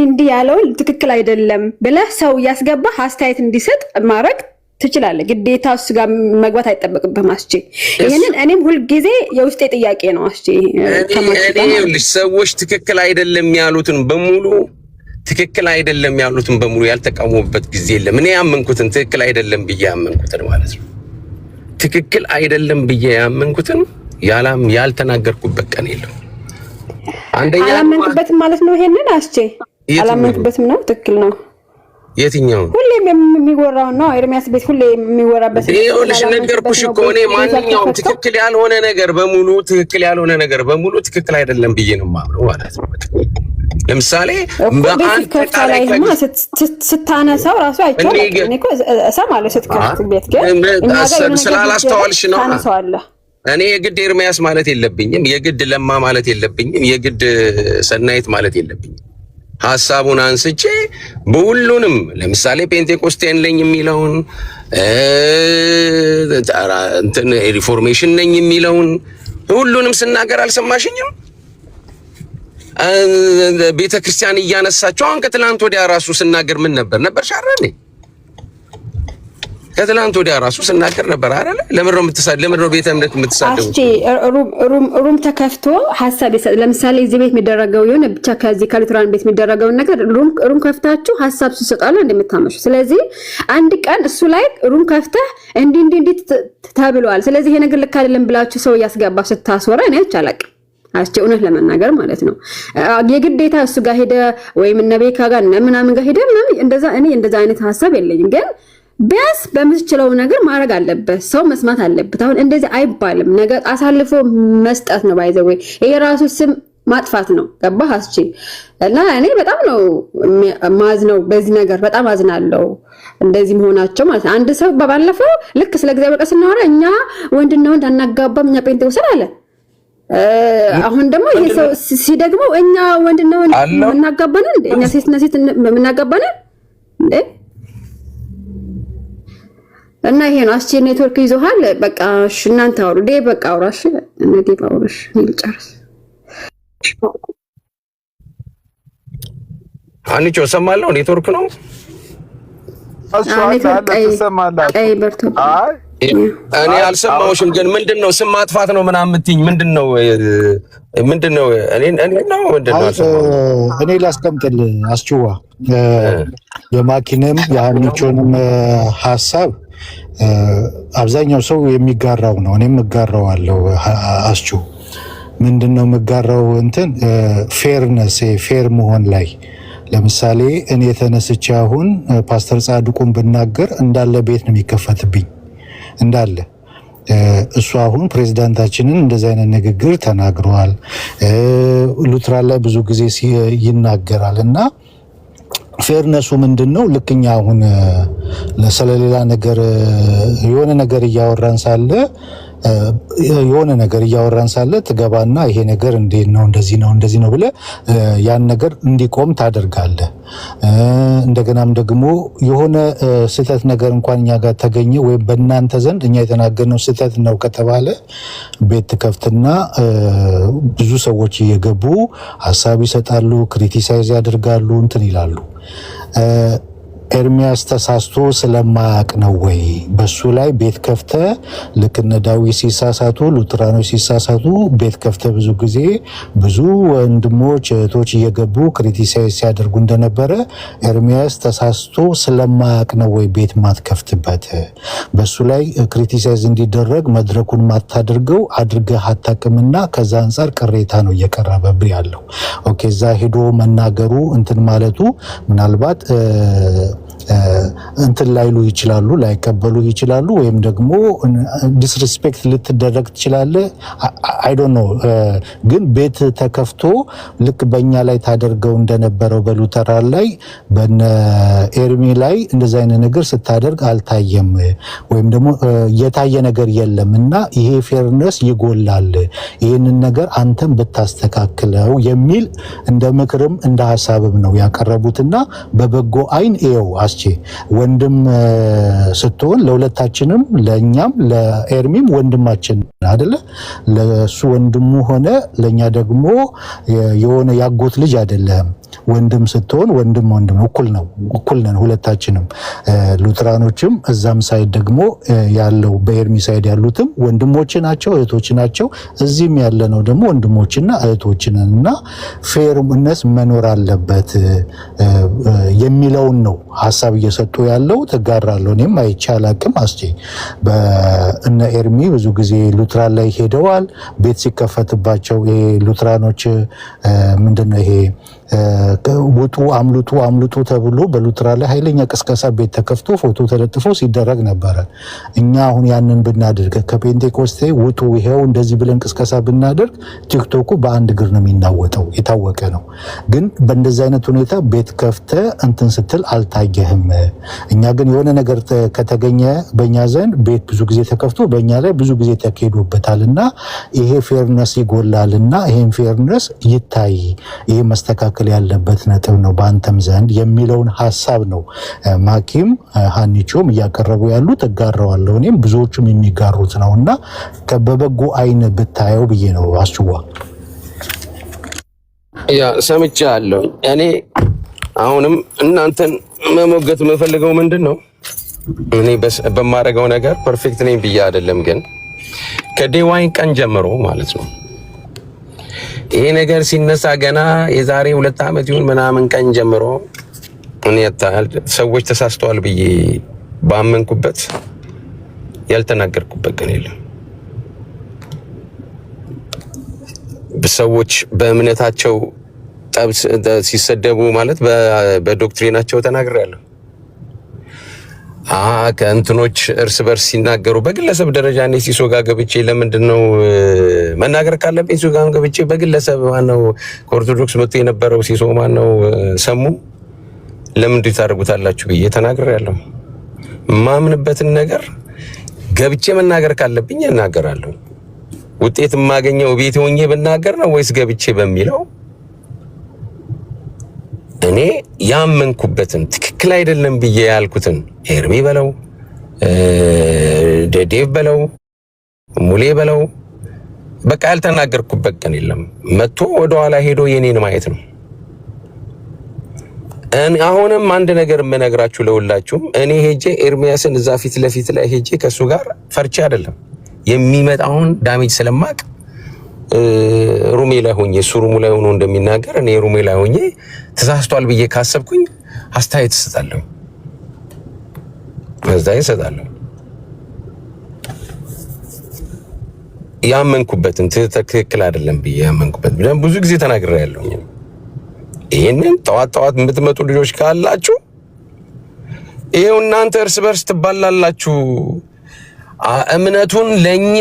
እንዲ ያለውን ትክክል አይደለም ብለህ ሰው ያስገባህ አስተያየት እንዲሰጥ ማድረግ ትችላለህ። ግዴታ እሱ ጋር መግባት አይጠበቅብህም አስቼ። ይሄንን እኔም ሁልጊዜ የውስጤ ጥያቄ ነው አስቼ። እኔ ሰዎች ትክክል አይደለም ያሉትን በሙሉ ያልተቃወሙበት ጊዜ የለም። እኔ ያመንኩትን ትክክል አይደለም ብዬ ያመንኩትን ማለት ነው። ትክክል አይደለም ብዬ ያመንኩትን ያልተናገርኩበት ቀን የለም። አንደኛ አላመንክበትም ማለት ነው። ይሄንን አስቼ አላመንክበትም ነው። ትክክል ነው። የትኛው ሁሌም የሚወራው ነው? ኤርሚያስ ቤት ሁሌ የሚወራበት ይኸውልሽ፣ ነገርኩሽ እኮ እኔ ማንኛውም ትክክል ያልሆነ ነገር በሙሉ ትክክል አይደለም ብዬ ነው የማምነው ማለት ነው። ለምሳሌ በአንድ ላይ ስታነሳው ራሱ አይቻልም። እኔ እኮ እሰማለሁ ስትከፍት ቤት ግን ስላላስተዋልሽ ነው። እኔ የግድ ኤርሚያስ ማለት የለብኝም፣ የግድ ለማ ማለት የለብኝም፣ የግድ ሰናይት ማለት የለብኝም። ሐሳቡን አንስቼ በሁሉንም ለምሳሌ ፔንቴኮስቴን ነኝ የሚለውን ሪፎርሜሽን ነኝ የሚለውን ሁሉንም ስናገር አልሰማሽኝም? ቤተ ክርስቲያን እያነሳቸው አሁን ከትላንት ወዲያ ራሱ ስናገር ምን ነበር ሻረኔ? ከትላንት ወዲያ ራሱ ስናገር ነበር አይደል? ለምን ነው ቤተ እምነት የምትሳደው? አስቼ ሩም ተከፍቶ ሐሳብ ይሰጥ። ለምሳሌ እዚህ ቤት የሚደረገው የሆነ ብቻ ከዚህ ከሉትራን ቤት የሚደረገው ነገር ሩም ከፍታችሁ ሐሳብ ሲሰጣሉ እንደምታመሹ። ስለዚህ አንድ ቀን እሱ ላይ ሩም ከፍተህ እንዲ ተብሏል። ስለዚህ ይሄ ነገር ልክ አይደለም ብላችሁ ሰው ያስገባ ስታስወራ እኔ አይቻላቅ አስቼ እውነት ለመናገር ማለት ነው። የግዴታ እሱ ጋር ሄደ ወይም ነቤካ ጋር ምናምን ጋር ሄደ እንደዛ እኔ እንደዛ አይነት ሐሳብ የለኝም ግን ቢያንስ በምትችለው ነገር ማድረግ አለበት። ሰው መስማት አለበት። አሁን እንደዚህ አይባልም። ነገር አሳልፎ መስጠት ነው ባይዘው ወይ ይሄ ራሱ ስም ማጥፋት ነው። ገባህ አስቼ? እና እኔ በጣም ነው ማዝነው በዚህ ነገር በጣም አዝናለሁ። እንደዚህ መሆናቸው ማለት ነው። አንድ ሰው ባለፈው ልክ ስለ እግዚአብሔር ቃል ስናወራ እኛ ወንድና ወንድ አናጋባም እኛ ጴንጤቆስጥ አለ። አሁን ደግሞ ይሄ ሰው ሲደግመው እኛ ወንድና ወንድ እናጋባን እንዴ? እኛ ሴትና ሴት እናጋባን እንዴ? እና ይሄ ነው አስቼ ኔትወርክ ይዞሃል። በቃ እሺ እናንተ አውሩ። ዴ በቃ አውራሽ እነ ዴ አውራሽ ልጨርስ። አንቺ ሰማለው ኔትወርክ ነው አስዋል ተሰማላችሁ። አይ እኔ አልሰማሁሽም። ግን ምንድነው ስም ማጥፋት ነው ምናምን የምትይኝ ምንድነው? እኔ ነው ምንድነው? እኔ ላስቀምጥልህ አስችዋ የማኪንም የሀኒቾንም ሐሳብ አብዛኛው ሰው የሚጋራው ነው። እኔም እጋራዋለሁ። አስችው ምንድነው የምጋራው እንትን ፌርነስ ፌር መሆን ላይ ለምሳሌ እኔ ተነስቼ አሁን ፓስተር ጻድቁን ብናገር እንዳለ ቤት ነው የሚከፈትብኝ እንዳለ እሱ አሁን ፕሬዝዳንታችንን እንደዚህ አይነት ንግግር ተናግረዋል። ሉትራን ላይ ብዙ ጊዜ ይናገራል እና ፌርነሱ ምንድነው? ልክኛ አሁን ስለሌላ ነገር የሆነ ነገር እያወራን ሳለ ትገባና ይሄ ነገር እንዴት ነው እንደዚህ ነው ብለህ ያን ነገር እንዲቆም ታደርጋለህ። እንደገናም ደግሞ የሆነ ስህተት ነገር እንኳን እኛ ጋር ተገኘ ወይም በእናንተ ዘንድ እኛ የተናገርነው ስህተት ነው ከተባለ ቤት ከፍትና ብዙ ሰዎች እየገቡ ሀሳብ ይሰጣሉ፣ ክሪቲሳይዝ ያደርጋሉ፣ እንትን ይላሉ። ኤርሚያስ ተሳስቶ ስለማያውቅ ነው ወይ? በሱ ላይ ቤት ከፍተ ልክ እነ ዳዊት ሲሳሳቱ፣ ሉትራኖች ሲሳሳቱ ቤት ከፍተ ብዙ ጊዜ ብዙ ወንድሞች እህቶች እየገቡ ክሪቲሳይዝ ሲያደርጉ እንደነበረ ኤርሚያስ ተሳስቶ ስለማያውቅ ነው ወይ ቤት ማትከፍትበት? በሱ ላይ ክሪቲሳይዝ እንዲደረግ መድረኩን ማታደርገው አድርገህ አታውቅምና ከዛ አንጻር ቅሬታ ነው እየቀረበብህ ያለው። ኦኬ እዛ ሄዶ መናገሩ እንትን ማለቱ ምናልባት እንትን ላይሉ ይችላሉ፣ ላይቀበሉ ይችላሉ፣ ወይም ደግሞ ዲስሪስፔክት ልትደረግ ትችላለህ። አይ ዶንት ኖ። ግን ቤት ተከፍቶ ልክ በእኛ ላይ ታደርገው እንደነበረው በሉተራን ላይ በነ ኤርሚ ላይ እንደዛ አይነት ነገር ስታደርግ አልታየም፣ ወይም ደግሞ የታየ ነገር የለም እና ይሄ ፌርነስ ይጎላል፣ ይህንን ነገር አንተም ብታስተካክለው የሚል እንደ ምክርም እንደ ሀሳብም ነው ያቀረቡትና በበጎ አይን ይኸው ወንድም ስትሆን ለሁለታችንም ለኛም ለኤርሚም ወንድማችን አይደለ? ለሱ ወንድሙ ሆነ ለኛ ደግሞ የሆነ ያጎት ልጅ አይደለም። ወንድም ስትሆን ወንድም እኩል ነን ሁለታችንም። ሉትራኖችም እዛም ሳይድ ደግሞ ያለው በኤርሚ ሳይድ ያሉትም ወንድሞች ናቸው፣ እህቶች ናቸው። እዚህም ያለነው ደግሞ ወንድሞችና እህቶች ነን እና ፌርነስ መኖር አለበት የሚለውን ነው ሀሳብ እየሰጡ ያለው። ትጋራለሁ። እኔም አይቼ አላቅም። በእነ ኤርሚ ብዙ ጊዜ ሉትራን ላይ ሄደዋል። ቤት ሲከፈትባቸው ይሄ ሉትራኖች ምንድነው ይሄ ውጡ አምልጡ ተብሎ በሉትራን ላይ ኃይለኛ ቅስቀሳ ቤት ተከፍቶ ፎቶ ተለጥፎ ሲደረግ ነበረ። እኛ አሁን ያንን ብናደርግ ከፔንቴኮስቴ ውጡ ይሄው እንደዚህ ብለን ቅስቀሳ ብናደርግ ቲክቶኩ በአንድ እግር ነው የሚናወጠው፣ የታወቀ ነው። ግን በእንደዚህ አይነት ሁኔታ ቤት ከፍተ እንትን ስትል አልታየህም። እኛ ግን የሆነ ነገር ከተገኘ በእኛ ዘንድ ቤት ብዙ ጊዜ ተከፍቶ በእኛ ላይ ብዙ ጊዜ ተካሂዶበታልና ይሄ ፌርነስ ይጎላልና ይሄን ፌርነስ ይታይ፣ ይሄ መስተካከል ያለበት ነጥብ ነው በአንተም ዘንድ የሚለውን ሀሳብ ነው ማኪም ሀኒቾም እያቀረቡ ያሉት። እጋራዋለሁ። እኔም ብዙዎቹም የሚጋሩት ነውና በበጎ አይን ብታየው ብዬ ነው። አስችዋ ሰምቻለሁ። እኔ አሁንም እናንተን መሞገት የምፈልገው ምንድን ነው፣ እኔ በማደርገው ነገር ፐርፌክት ነኝ ብዬ አይደለም፣ ግን ከዴዋይን ቀን ጀምሮ ማለት ነው ይሄ ነገር ሲነሳ ገና የዛሬ 2 ዓመት ይሁን ምናምን ቀን ጀምሮ እኔ ሰዎች ተሳስተዋል ብዬ ባመንኩበት ያልተናገርኩበት ቀን የለም። ሰዎች በእምነታቸው ሲሰደቡ ማለት በዶክትሪናቸው ተናግሬያለሁ። ከእንትኖች እርስ በርስ ሲናገሩ በግለሰብ ደረጃ እኔ ሲሶ ጋር ገብቼ ለምንድን ነው መናገር ካለብኝ ሲሶ ጋር ገብቼ በግለሰብ ማነው ከኦርቶዶክስ መጥቶ የነበረው ሲሶ ማነው ሰሙ ለምንድን ታደርጉታላችሁ ብዬ ተናግሬያለሁ። ማምንበትን ነገር ገብቼ መናገር ካለብኝ እናገራለሁ። ውጤት የማገኘው ቤት ሆኜ ብናገር ነው ወይስ ገብቼ በሚለው እኔ ያመንኩበትን ትክክል አይደለም ብዬ ያልኩትን ኤርሚ በለው ዴቭ በለው ሙሌ በለው በቃ ያልተናገርኩበት ቀን የለም። መጥቶ ወደ ኋላ ሄዶ የኔን ማየት ነው። አሁንም አንድ ነገር የምነግራችሁ ለሁላችሁም እኔ ሄጄ ኤርሚያስን እዛ ፊት ለፊት ላይ ሄጄ ከሱ ጋር ፈርቼ አይደለም የሚመጣውን ዳሜጅ ስለማቅ ሩሜ ላይ ሆኜ እሱ ሩሙ ላይ ሆኖ እንደሚናገር እኔ ሩሜ ላይ ሆኜ ተሳስቷል ብዬ ካሰብኩኝ አስተያየት እሰጣለሁ። ያመንኩበትን ትክክል አይደለም ብዬ ያመንኩበት ብዙ ጊዜ ተናግሬያለሁ። ይሄንን ጠዋት የምትመጡ ልጆች ካላችሁ ይሄው እናንተ እርስ በርስ ትባላላችሁ። እምነቱን ለኛ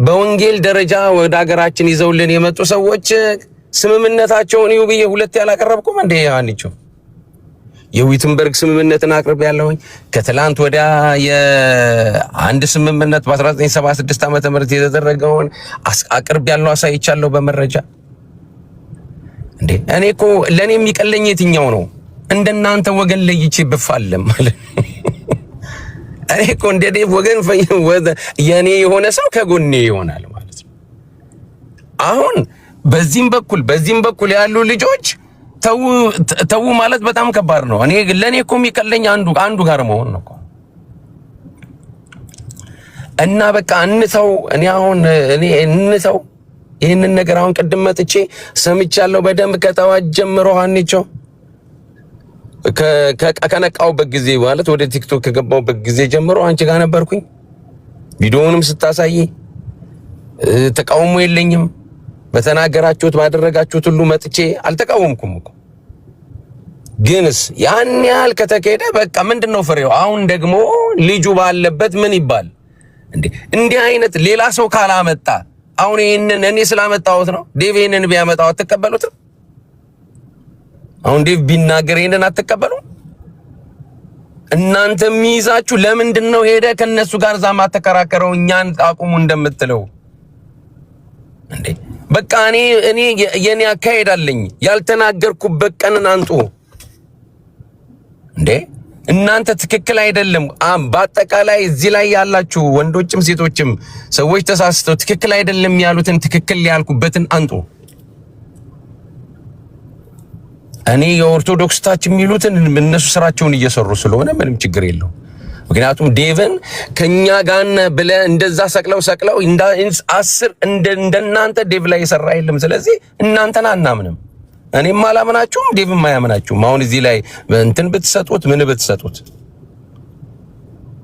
በወንጌል ደረጃ ወደ ሀገራችን ይዘውልን የመጡ ሰዎች ስምምነታቸውን ይው ብዬ ሁለት ያላቀረብኩም እንዴ? አንቺ የዊትንበርግ ስምምነትን አቅርብ ያለሁኝ ከትላንት ወዲያ የአንድ ስምምነት በ1976 ዓመተ ምህረት የተደረገውን አቅርብ ያለው አሳይቻለሁ በመረጃ እንዴ። እኔ እኮ ለኔ የሚቀለኝ የትኛው ነው? እንደናንተ ወገን ለይቼ ብፋለም ማለት እኔ እኮ እንደ ዴቭ ወገን የኔ የሆነ ሰው ከጎኔ ይሆናል ማለት ነው። አሁን በዚህም በኩል ያሉ ልጆች ተው ማለት በጣም ከባድ ነው። ለኔ እኮ የሚቀለኝ አንዱ ጋር መሆን ነው እና በቃ እንተው። እንተው ይህንን ነገር አሁን ቅድም መጥቼ ሰምቻለሁ በደንብ ከጠዋት ጀምሮ አንቺው ከነቃውበት ጊዜ ማለት ወደ ቲክቶክ ከገባውበት ጊዜ ጀምሮ አንቺ ጋር ነበርኩኝ። ቪዲዮውንም ስታሳይ ተቃውሞ የለኝም። በተናገራችሁት ባደረጋችሁት ሁሉ መጥቼ አልተቃወምኩም እኮ። ግንስ ያን ያህል ከተከደ በቃ ምንድነው ፍሬው? አሁን ደግሞ ልጁ ባለበት ምን ይባል እንዴ? እንዲህ አይነት ሌላ ሰው ካላመጣ አሁን ይሄንን እኔ ስላመጣሁት ነው። ዴቭ ይሄንን ቢያመጣው አትቀበሉትም? አሁን ዴቭ ቢናገር ይሄንን አትቀበሉ? እናንተ የሚይዛችሁ ለምንድነው ሄደ ከነሱ ጋር ዛማ ተከራከረው እኛን አቁሙ እንደምትለው እንዴ? በቃ እኔ የኔ አካሄድ አለኝ። ያልተናገርኩበት ቀንን አንጡ እንዴ። እናንተ ትክክል አይደለም። በአጠቃላይ እዚህ ላይ ያላችሁ ወንዶችም ሴቶችም ሰዎች ተሳስተው ትክክል አይደለም ያሉትን ትክክል ያልኩበትን አንጡ። እኔ የኦርቶዶክስ ታች የሚሉትን እነሱ ስራቸውን እየሰሩ ስለሆነ ምንም ችግር የለው። ምክንያቱም ዴቭን ከኛ ጋር ብለ እንደዛ ሰቅለው እንደናንተ ዴቭ ላይ የሰራ የለም። ስለዚህ እናንተን አናምንም። እኔም አላምናችሁም፣ ዴቭም አያምናችሁም። አሁን እዚህ ላይ እንትን ብትሰጡት ምን ብትሰጡት፣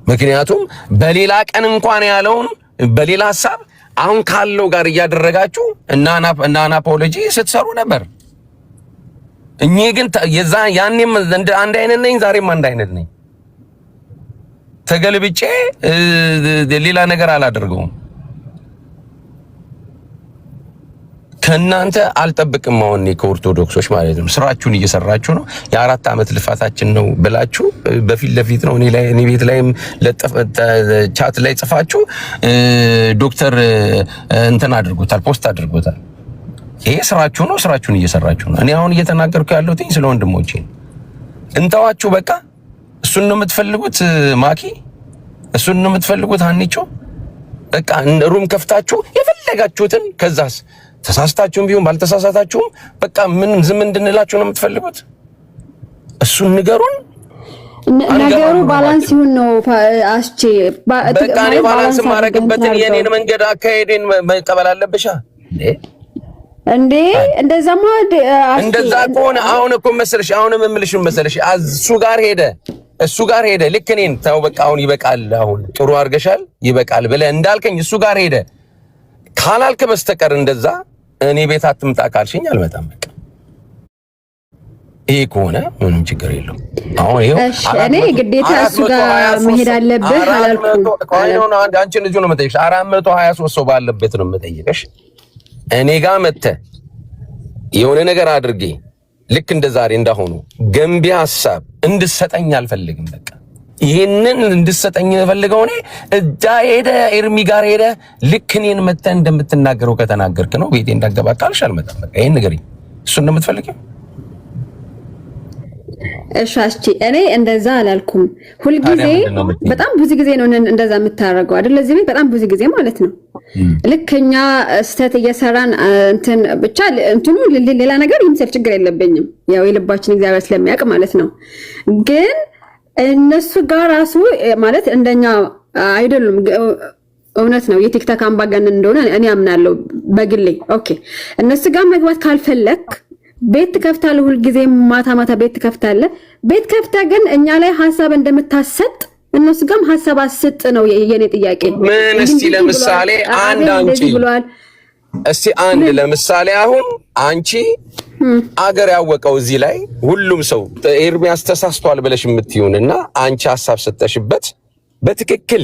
ምክንያቱም በሌላ ቀን እንኳን ያለውን በሌላ ሐሳብ አሁን ካለው ጋር እያደረጋችሁ እና አናፖሎጂ ስትሰሩ ነበር። እኔ ግን ያኔም አንድ አይነት ነኝ፣ ዛሬም አንድ አይነት ነኝ። ተገልብጬ ሌላ ነገር አላደርገውም። ከእናንተ አልጠብቅም። አሁን ከኦርቶዶክሶች ማለት ነው ስራችሁን እየሰራችሁ ነው። የ4 ዓመት ልፋታችን ነው ብላችሁ በፊት ለፊት ነው እኔ ቤት ላይም ቻት ላይ ጽፋችሁ ዶክተር እንትን አድርጎታል፣ ፖስት አድርጎታል። ይሄ ስራችሁ ነው፣ ስራችሁን እየሰራችሁ ነው። እኔ አሁን እየተናገርኩ ያለሁት ስለ ወንድሞቼ እንተዋችሁ በቃ። እሱን ነው የምትፈልጉት ማኪ፣ እሱን ነው የምትፈልጉት አንቺ። በቃ ሩም ከፍታችሁ የፈለጋችሁትን ከዛስ ተሳስታችሁም ቢሆን ባልተሳሳታችሁም በቃ ምን ዝም እንድንላችሁ ነው የምትፈልጉት? እሱን ንገሩን። ነገሩ ባላንስ ይሁን ነው አስቼ። በቃ እኔ ባላንስ ማድረግበትን የኔን መንገድ አካሄዴን መቀበል አለብሻ እንዴ? እንደዛማ እንደዛ ከሆነ አሁን እኮ መሰለሽ አሁንም የምልሽ መሰለሽ እሱ ጋር ሄደ ልክ እኔን ተው በቃ አሁን ይበቃል፣ አሁን ጥሩ አድርገሻል ይበቃል ብለህ እንዳልከኝ እሱ ጋር ሄደ ካላልክ በስተቀር እንደዛ እኔ ቤት አትምጣ ካልሽኝ አልመጣም። በቃ ይሄ ከሆነ ምንም ችግር የለውም። አሁን ይሄው እኔ ግዴታ እሱ ጋር መሄድ አለብህ አላልኩም። አንቺ ልጅ ነው የምጠይቅሽ። 423 ሰው ባለበት ነው የምጠይቅሽ። እኔ ጋር መተህ የሆነ ነገር አድርጌ ልክ እንደ ዛሬ እንዳሆኑ ገንቢ ሐሳብ እንድሰጠኝ አልፈልግም። በቃ ይሄንን እንድሰጠኝ ፈልገው እኔ እዛ ሄደ ኤርሚ ጋር ሄደ ልክ እኔን መተህ እንደምትናገረው ከተናገርክ ነው ቤቴ እንዳገባ ካልሽ አልመጣም። በቃ ይሄን ንገሪኝ። እሱን ነው የምትፈልጊው? እሺ እኔ እንደዛ አላልኩም። ሁልጊዜ በጣም ብዙ ጊዜ ነው እንደዛ የምታረገው አይደል? ለዚህ ቤት በጣም ብዙ ጊዜ ማለት ነው። ልክኛ ስህተት እየሰራን እንትን ብቻ እንትኑ ሌላ ነገር ይምሰል ችግር የለብኝም። ያው የልባችን እግዚአብሔር ስለሚያውቅ ማለት ነው። ግን እነሱ ጋር ራሱ ማለት እንደኛ አይደሉም። እውነት ነው የቲክቶክ አምባገነን እንደሆነ እኔ አምናለሁ በግሌ። ኦኬ እነሱ ጋር መግባት ካልፈለክ ቤት ከፍታለህ፣ ሁልጊዜ ማታ ማታ ቤት ከፍታለህ። ቤት ከፍታ ግን እኛ ላይ ሐሳብ እንደምታሰጥ እነሱ ጋርም ሐሳብ አስጥ ነው የኔ ጥያቄ። ምን እስቲ ለምሳሌ አንድ አንቺ እስቲ አንድ ለምሳሌ አሁን አንቺ አገር ያወቀው እዚህ ላይ ሁሉም ሰው ኤርሚያስ ተሳስቷል ብለሽ የምትዩንና አንቺ ሐሳብ ሰጠሽበት በትክክል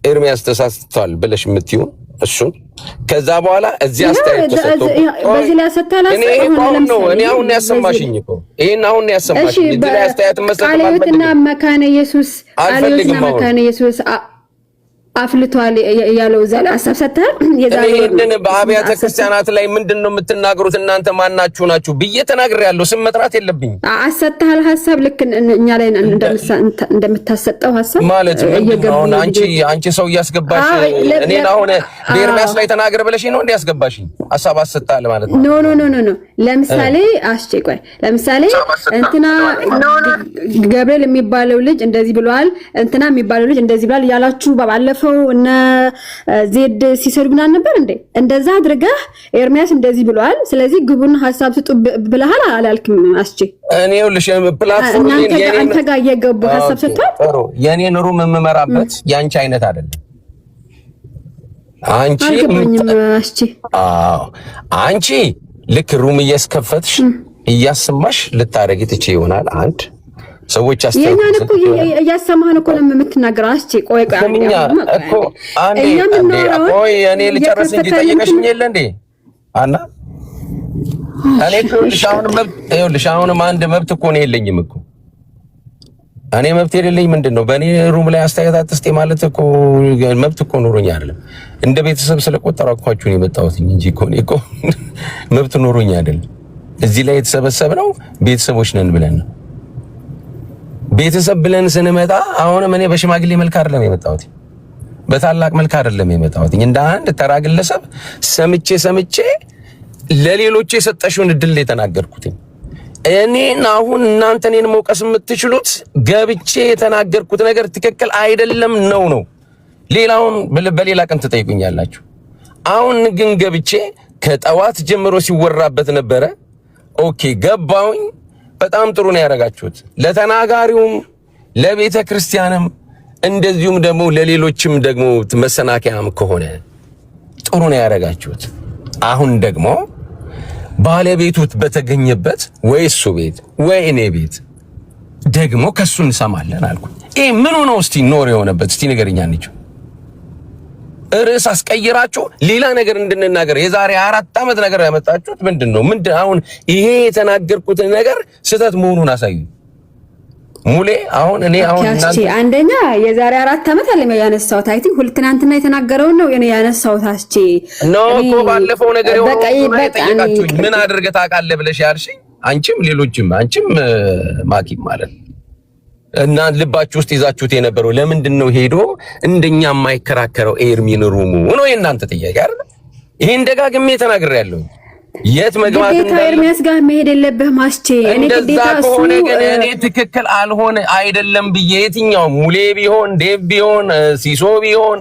ኤርሚያስ ተሳስቷል ብለሽ የምትዩን እሱን ከዛ በኋላ እዚህ አስተያየት ተሰጥቶ በዚህ ላይ አሰታላስ እኔ አሁን ያሰማሽኝ እኮ ይሄን አሁን ያሰማሽኝ እዚህ ላይ አስተያየት መስጠት ማለት ነው። ቃልዮትና መካነ ኢየሱስ አፍልቷል ያለው ዛሬ ሐሳብ ሰጥተሃል። የዛሬ ይሄንን በአብያተ ክርስቲያናት ላይ ምንድነው የምትናገሩት እናንተ ማናችሁ ናችሁ ብዬ ተናግሬያለሁ። ስም መጥራት የለብኝም። አሰጥተሃል ሐሳብ ልክ እኛ ላይ እንደምታሰጠው ሐሳብ ማለት ነው። አንቺ ሰው እያስገባሽ እኔን አሁን በኤርሚያስ ላይ ተናገር ብለሽ ነው እንዴ ያስገባሽኝ? ሐሳብ አሰጥተሃል ማለት ነው። ኖ ለምሳሌ ቆይ ለምሳሌ እንትና ገብርኤል የሚባለው ልጅ እንደዚህ ብሏል፣ እንትና የሚባለው ልጅ እንደዚህ ብሏል ያላችሁ ባለፈው እነ ዜድ ሲሰሩብና ነበር እንዴ? እንደዛ አድርገህ ኤርሚያስ እንደዚህ ብሏል፣ ስለዚህ ግቡን ሐሳብ ስጡ ብለሃል አላልክም? እኔ ልሽ ፕላትፎርም አንተ ጋር እየገቡ ሐሳብ ሰጥቷል። የኔን ሩም የምመራበት ያንቺ አይነት አይደለም። አንቺ ልክ ሩም እያስከፈትሽ እያሰማሽ ልታረጊ ትቼ ይሆናል። አንድ ሰዎች የኛን እኮ እያሰማህን እኮ ነው የምትናገረው። ቆይ እኔ ልጨርስ እንጂ ጠይቀሽኝ የለ እንዴ አና እኔ ይኸውልሽ አሁንም አንድ መብት እኮ ነው የለኝም እኮ እኔ መብት የሌለኝ ምንድነው? በእኔ ሩም ላይ አስተያየት አትስጤ ማለት እኮ መብት እኮ ኖሮኝ አይደለም። እንደ ቤተሰብ ስለቆጠራኳችሁ ነው የመጣሁት እንጂ እኮ መብት ኖሮኝ አይደለም። እዚህ ላይ የተሰበሰብነው ቤተሰቦች ነን ብለን ነው። ቤተሰብ ብለን ስንመጣ አሁንም እኔ በሽማግሌ መልክ አይደለም የመጣሁት፣ በታላቅ መልክ አይደለም የመጣሁት። እንደ አንድ ተራ ግለሰብ ሰምቼ ለሌሎች የሰጠሽውን እድል የተናገርኩት እኔን አሁን እናንተ እኔን መውቀስ የምትችሉት ገብቼ የተናገርኩት ነገር ትክክል አይደለም ነው። ሌላውን በሌላ ቀን ትጠይቁኛላችሁ። አሁን ግን ገብቼ ከጠዋት ጀምሮ ሲወራበት ነበረ። ኦኬ ገባውኝ። በጣም ጥሩ ነው ያደረጋችሁት። ለተናጋሪውም ለቤተ ክርስቲያንም እንደዚሁም ደግሞ ለሌሎችም ደግሞ መሰናከያም ከሆነ ጥሩ ነው ያደረጋችሁት። አሁን ደግሞ ባለቤቱ በተገኘበት ወይ እሱ ቤት ወይ እኔ ቤት ደግሞ ከሱ እንሰማለን አልኩ። ይሄ ምን ሆነው እስቲ ኖር የሆነበት እስቲ ንገረኛ ነች። ርዕስ አስቀይራችሁ ሌላ ነገር እንድንናገር የዛሬ 4 ዓመት ነገር ያመጣችሁት ምንድነው? አሁን ይሄ የተናገርኩት ነገር ስህተት መሆኑን አሳዩ። ሙሌ አሁን እናንተ አንደኛ የዛሬ 4 ዓመት አለ ያነሳሁት አይ ቲንክ ትናንትና የተናገረውን ነው እኔ ያነሳሁት። እኮ ባለፈው ነገር ጠይቃችሁኝ ምን አድርገህ ታውቃለህ ብለሽ ያልሽኝ አንቺም ሌሎችም አንቺም ማኪም ማለት እና ልባችሁ ውስጥ ይዛችሁት የነበረው ለምንድን ነው ሄዶ እንደኛ የማይከራከረው ኤርሚን ሩሙ ነው የእናንተ ጥያቄ አይደል? ይሄን ደጋግሜ ተናግሬያለሁ። የት መግባት እንደ ኤርሚያስ ጋር መሄድ የለብህም እኔ ግዴታ ከሆነ ግን እኔ ትክክል አልሆነ አይደለም ብዬ የትኛው ሙሌ ቢሆን ዴቭ ቢሆን ሲሶ ቢሆን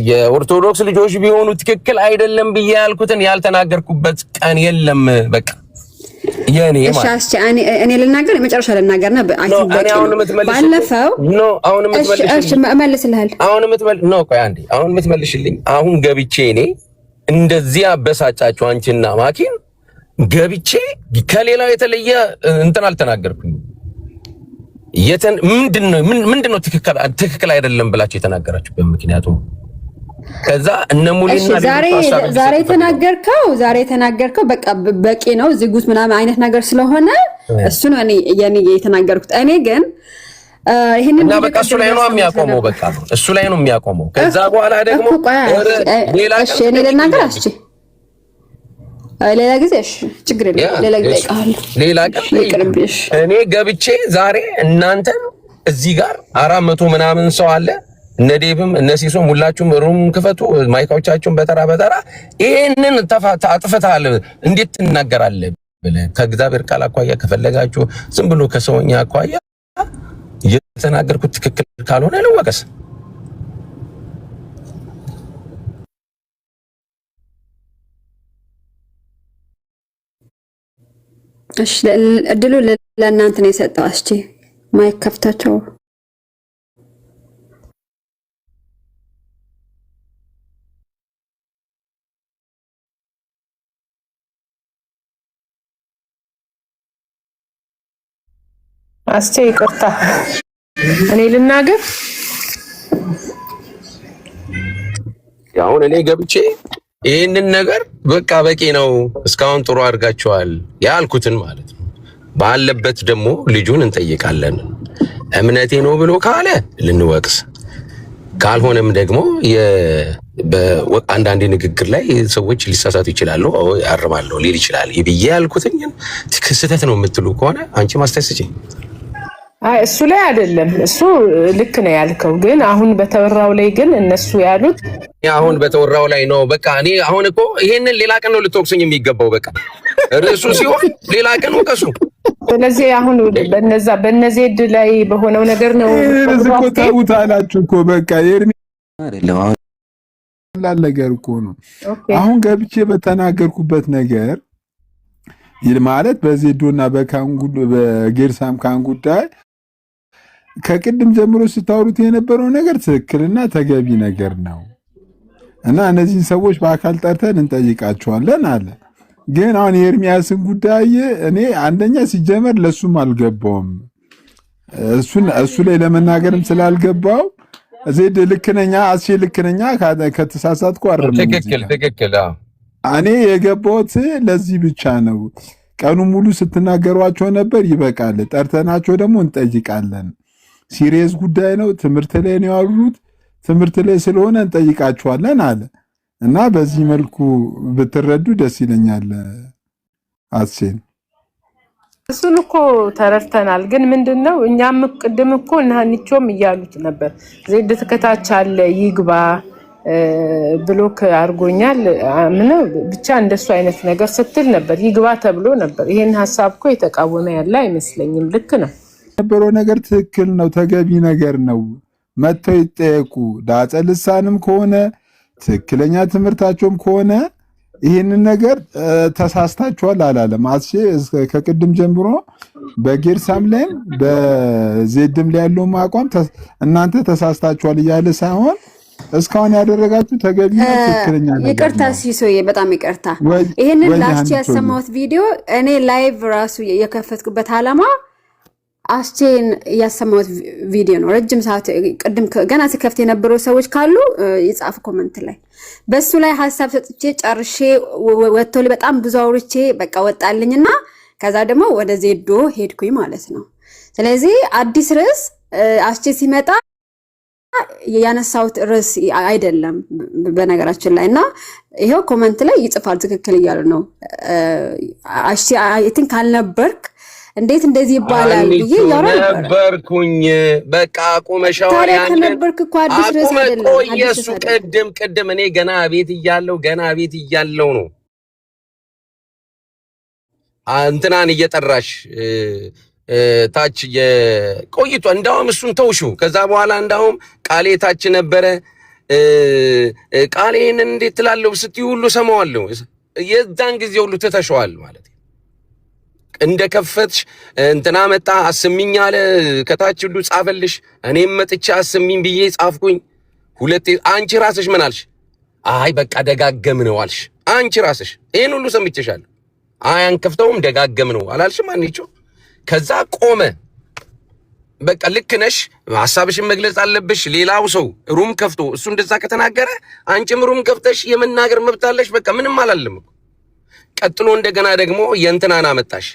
የኦርቶዶክስ ልጆች ቢሆኑ ትክክል አይደለም ብዬ ያልኩትን ያልተናገርኩበት ቀን የለም። በቃ የኔ ማለት እኔ ልናገር የመጨረሻ ልናገርና ባለፈው አሁን የምትመልሽልኝ አሁን ገብቼ እኔ እንደዚህ አበሳጫችሁ አንቺና ማኪን ገብቼ ከሌላው የተለየ እንትን አልተናገርኩኝ። ምንድነው ትክክል አይደለም ብላችሁ የተናገራችሁበት ምክንያቱ? ከዛ እነሙሊና ዛሬ ተናገርከው በቃ በቂ ነው ዝጉት ምናምን አይነት ነገር ስለሆነ እሱ ነው እኔ የተናገርኩት። እኔ ግን ይሄንን በቃ እሱ ላይ ነው የሚያቆመው። በቃ እሱ ላይ ነው የሚያቆመው። ከዛ በኋላ ደግሞ ሌላ እኔ ልናገር ሌላ ጊዜ እሺ ችግር የለም ሌላ ጊዜ ቃል ሌላ ቀን እኔ ገብቼ ዛሬ እናንተን እዚህ ጋር 400 ምናምን ሰው አለ እነዴብም እነሲሶም ሁላችሁም ሩም ክፈቱ ማይካዎቻችሁን በተራ በተራ ይሄንን አጥፍታል እንዴት ትናገራለህ ብለህ ከእግዚአብሔር ቃል አኳያ ከፈለጋችሁ ዝም ብሎ ከሰውኛ አኳያ የተናገርኩት ትክክል ካልሆነ ልወቀስ እሺ እድሉ ለእናንተ ነው የሰጠው አስቺ ማይክ ከፍታቸው አስቼ ይቅርታ እኔ ልናገር ያውን እኔ ገብቼ ይሄንን ነገር በቃ በቂ ነው እስካሁን ጥሩ አድርጋችኋል ያልኩትን ማለት ነው ባለበት ደግሞ ልጁን እንጠይቃለን እምነቴ ነው ብሎ ካለ ልንወቅስ ካልሆነም ደግሞ በአንዳንድ ንግግር ላይ ሰዎች ሊሳሳቱ ይችላሉ ያርማሉ ሊል ይችላል ይብዬ ያልኩትን ስህተት ነው የምትሉ ከሆነ አንቺ ማስተስጪ እሱ ላይ አይደለም እሱ ልክ ነው ያልከው ግን አሁን በተወራው ላይ ግን እነሱ ያሉት አሁን በተወራው ላይ ነው በቃ እኔ አሁን እኮ ይሄንን ሌላ ቀን ነው ልትወቅሱኝ የሚገባው በቃ ርዕሱ ሲሆን ሌላ ቀን ወቀሱ ስለዚህ አሁን በነዜድ ላይ በሆነው ነገር ነው እኮ ታውታላችሁ እኮ በቃ ኤርሚ አይደለም አሁን ነገር እኮ ነው አሁን ገብቼ በተናገርኩበት ነገር ይል ማለት በዜዶና በካንጉድ በጌርሳም ካንጉዳይ ከቅድም ጀምሮ ስታወሩት የነበረው ነገር ትክክልና ተገቢ ነገር ነው እና እነዚህን ሰዎች በአካል ጠርተን እንጠይቃቸዋለን አለ ግን አሁን የኤርሚያስን ጉዳይ እኔ አንደኛ ሲጀመር ለሱም አልገባውም እሱ ላይ ለመናገርም ስላልገባው ዜድ ልክነኛ አስቼ ልክነኛ ከተሳሳትኩ አረም ትክክል እኔ የገባሁት ለዚህ ብቻ ነው ቀኑ ሙሉ ስትናገሯቸው ነበር ይበቃል ጠርተናቸው ደግሞ እንጠይቃለን ሲሪየስ ጉዳይ ነው ትምህርት ላይ ነው ያሉት ትምህርት ላይ ስለሆነ እንጠይቃቸዋለን አለ እና በዚህ መልኩ ብትረዱ ደስ ይለኛል አስቼን እሱን እኮ ተረድተናል ግን ምንድነው እኛም ቅድም እኮ እናንቾም እያሉት ነበር ዜድ ተከታች አለ ይግባ ብሎክ አርጎኛል ምን ብቻ እንደሱ አይነት ነገር ስትል ነበር ይግባ ተብሎ ነበር ይሄን ሐሳብ እኮ የተቃወመ ያለ አይመስለኝም ልክ ነው ነበረው ነገር ትክክል ነው ተገቢ ነገር ነው መተው ይጠየቁ ዳጸ ልሳንም ከሆነ ትክክለኛ ትምህርታቸውም ከሆነ ይሄንን ነገር ተሳስታችኋል አላለም አስቼ ከቅድም ጀምሮ በጌርሳም ላይ በዜድም ላይ ያለው ማቋም እናንተ ተሳስታችኋል እያለ ሳይሆን እስካሁን ያደረጋችሁ ተገቢና ትክክለኛ ነገር ይቅርታ ሲሶዬ በጣም ይቅርታ ይሄንን ላስቼ ያሰማሁት ቪዲዮ እኔ ላይቭ ራሱ የከፈትኩበት አላማ አስቼን ያሰማሁት ቪዲዮ ነው ረጅም ሰዓት ቅድም ገና ሲከፍት የነበሩ ሰዎች ካሉ ይጻፍ ኮሜንት ላይ በሱ ላይ ሐሳብ ሰጥቼ ጨርሼ ወጥቶ በጣም ብዙ አውርቼ በቃ ወጣልኝና ከዛ ደግሞ ወደ ዜዶ ሄድኩኝ ማለት ነው ስለዚህ አዲስ ርዕስ አስቼ ሲመጣ ያነሳውት ርዕስ አይደለም በነገራችን ላይ እና ይሄው ኮሜንት ላይ ይጽፋል ትክክል እያሉ ነው አስቼ አይ ቲንክ አልነበርክ እንዴት እንደዚህ ይባላል ብዬ ነበርኩኝ በቃ አቁመሻው ያንን ነበርክ እኮ አዲስ ርዕስ አይደለም ኢየሱስ ቅድም እኔ ገና ቤት እያለው ነው እንትናን እየጠራሽ ታች የቆይቶ እንዳውም እሱን ተውሹ ከዛ በኋላ እንዳውም ቃሌ ታች ነበረ ቃሌን እንዴት ትላለው ስትይ ሁሉ ሰማዋለሁ የዛን ጊዜ ሁሉ ተተሽዋል ማለት እንደከፈትሽ እንትና መጣ አስሚኝ አለ ከታች ሁሉ ጻፈልሽ እኔም መጥቻ አስሚኝ ብዬ ጻፍኩኝ ሁለቴ አንቺ ራስሽ ምን አልሽ አይ በቃ ደጋገም ነው አልሽ አንቺ ራስሽ ይሄን ሁሉ ሰምቼሻለሁ አይ አንከፍተውም ደጋገም ነው አላልሽም አንቺ ከዛ ቆመ በቃ ልክ ነሽ ሐሳብሽን መግለጽ አለብሽ ሌላው ሰው ሩም ከፍቶ እሱ እንደዛ ከተናገረ አንቺም ሩም ከፍተሽ የመናገር መብት አለሽ በቃ ምንም አላለም ቀጥሎ እንደገና ደግሞ የእንትናና መጣሽ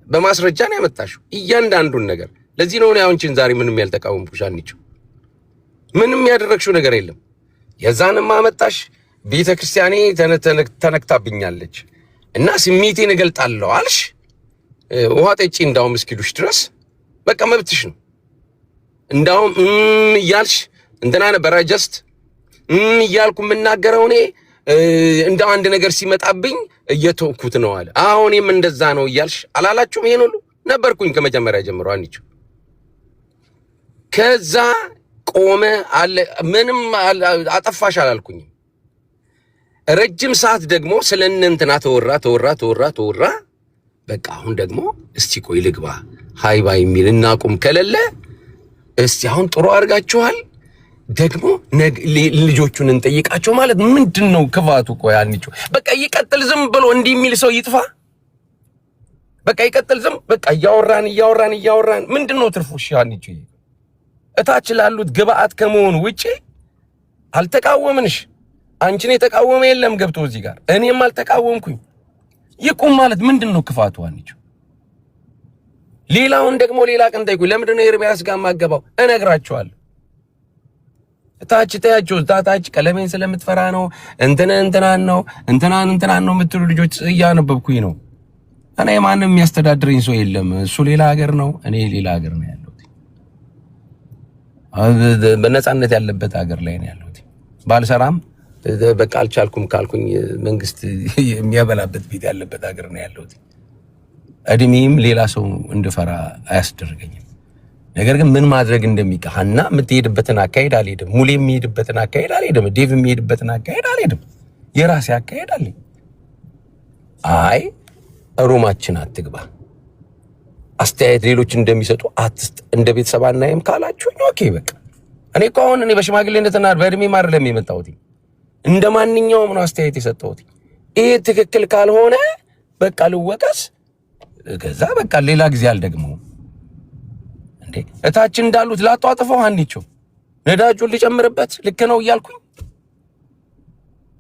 በማስረጃ ነው ያመጣሽው እያንዳንዱን ነገር ለዚህ ነው አንቺን ዛሬ ምንም ያልተቃወምኩሽ አንቺ ምንም ያደረግሽው ነገር የለም የዛንም አመጣሽ ቤተክርስቲያኔ ተነክታብኛለች እና ስሜቴን እገልጣለሁ አልሽ። ውሃ ጠጪ እንዳውም እስኪሉሽ ድረስ በቃ መብትሽ ነው። እንዳውም እያልሽ እንትና ነበር ጀስት እያልኩ የምናገረው እኔ እንደ አንድ ነገር ሲመጣብኝ እየተውኩት ነው አለ። አሁንም እንደዛ ነው እያልሽ አላላችሁም? ይሄን ሁሉ ነበርኩኝ ከመጀመሪያ ጀምሮ አንቺ ከዛ ቆመ አለ ምንም አጠፋሽ አላልኩኝም። ረጅም ሰዓት ደግሞ ስለእንትና ተወራ በቃ አሁን ደግሞ እስቲ ቆይ ልግባ ሃይባ የሚል እናቁም ከለለ እስቲ አሁን ጥሩ አድርጋችኋል ደግሞ ልጆቹን እንጠይቃቸው ማለት ምንድነው ክፋቱ? ቆይ አንቺ በቃ ይቀጥል ዝም ብሎ እንዲህ የሚል ሰው ይጥፋ። በቃ ይቀጥል ዝም በቃ እያወራን ምንድነው ትርፉ? እሺ አንቺ እታች ላሉት ግብአት ከመሆን ውጪ አልተቃወምንሽ። አንቺን የተቃወመ የለም ገብቶ እዚህ ጋር እኔም አልተቃወምኩኝ። ይቁም ማለት ምንድነው ክፋቱ? አንቺ ሌላውን ደግሞ ሌላ ቀን ጠይቁ። ለምንድነው ኤርሚያስ ጋር ማገባው? እነግራቸዋለሁ። እታች ታያችሁ ታች ቀለሜን ስለምትፈራ ነው እንትናን ነው የምትሉ ልጆች እያነበብኩኝ ነው። እኔ ማንም የሚያስተዳድረኝ ሰው የለም። እሱ ሌላ ሀገር ነው፣ እኔ ሌላ ሀገር ነው ያለሁት። በነፃነት ያለበት ሀገር ላይ ነው ያለሁት። ባልሰራም በቃ አልቻልኩም ካልኩኝ መንግስት የሚያበላበት ቤት ያለበት ሀገር ነው ያለሁት። እድሜም ሌላ ሰው እንድፈራ አያስደርገኝም። ነገር ግን ምን ማድረግ እንደሚቀሃና የምትሄድበትን አካሄድ አልሄድም። ሙሌ የሚሄድበትን አካሄድ አልሄድም። ዴቭ የሚሄድበትን አካሄድ አልሄድም። የራሴ አካሄድ አለኝ። አይ ሩማችን አትግባ፣ አስተያየት ሌሎች እንደሚሰጡ አትስጥ፣ እንደ ቤተሰብ አናይም ካላችሁኝ ኦኬ በቃ እኔ እኮ አሁን እኔ በሽማግሌነትና በእድሜ አይደለም የመጣሁት፣ እንደ ማንኛውም ነው አስተያየት የሰጠሁት። ይሄ ትክክል ካልሆነ በቃ ልወቀስ፣ ከዛ በቃ ሌላ ጊዜ አልደግመውም። እንዴ እታች እንዳሉት ላጧጥፈው አንቺው ነዳጁን ሊጨምርበት ልክ ነው እያልኩኝ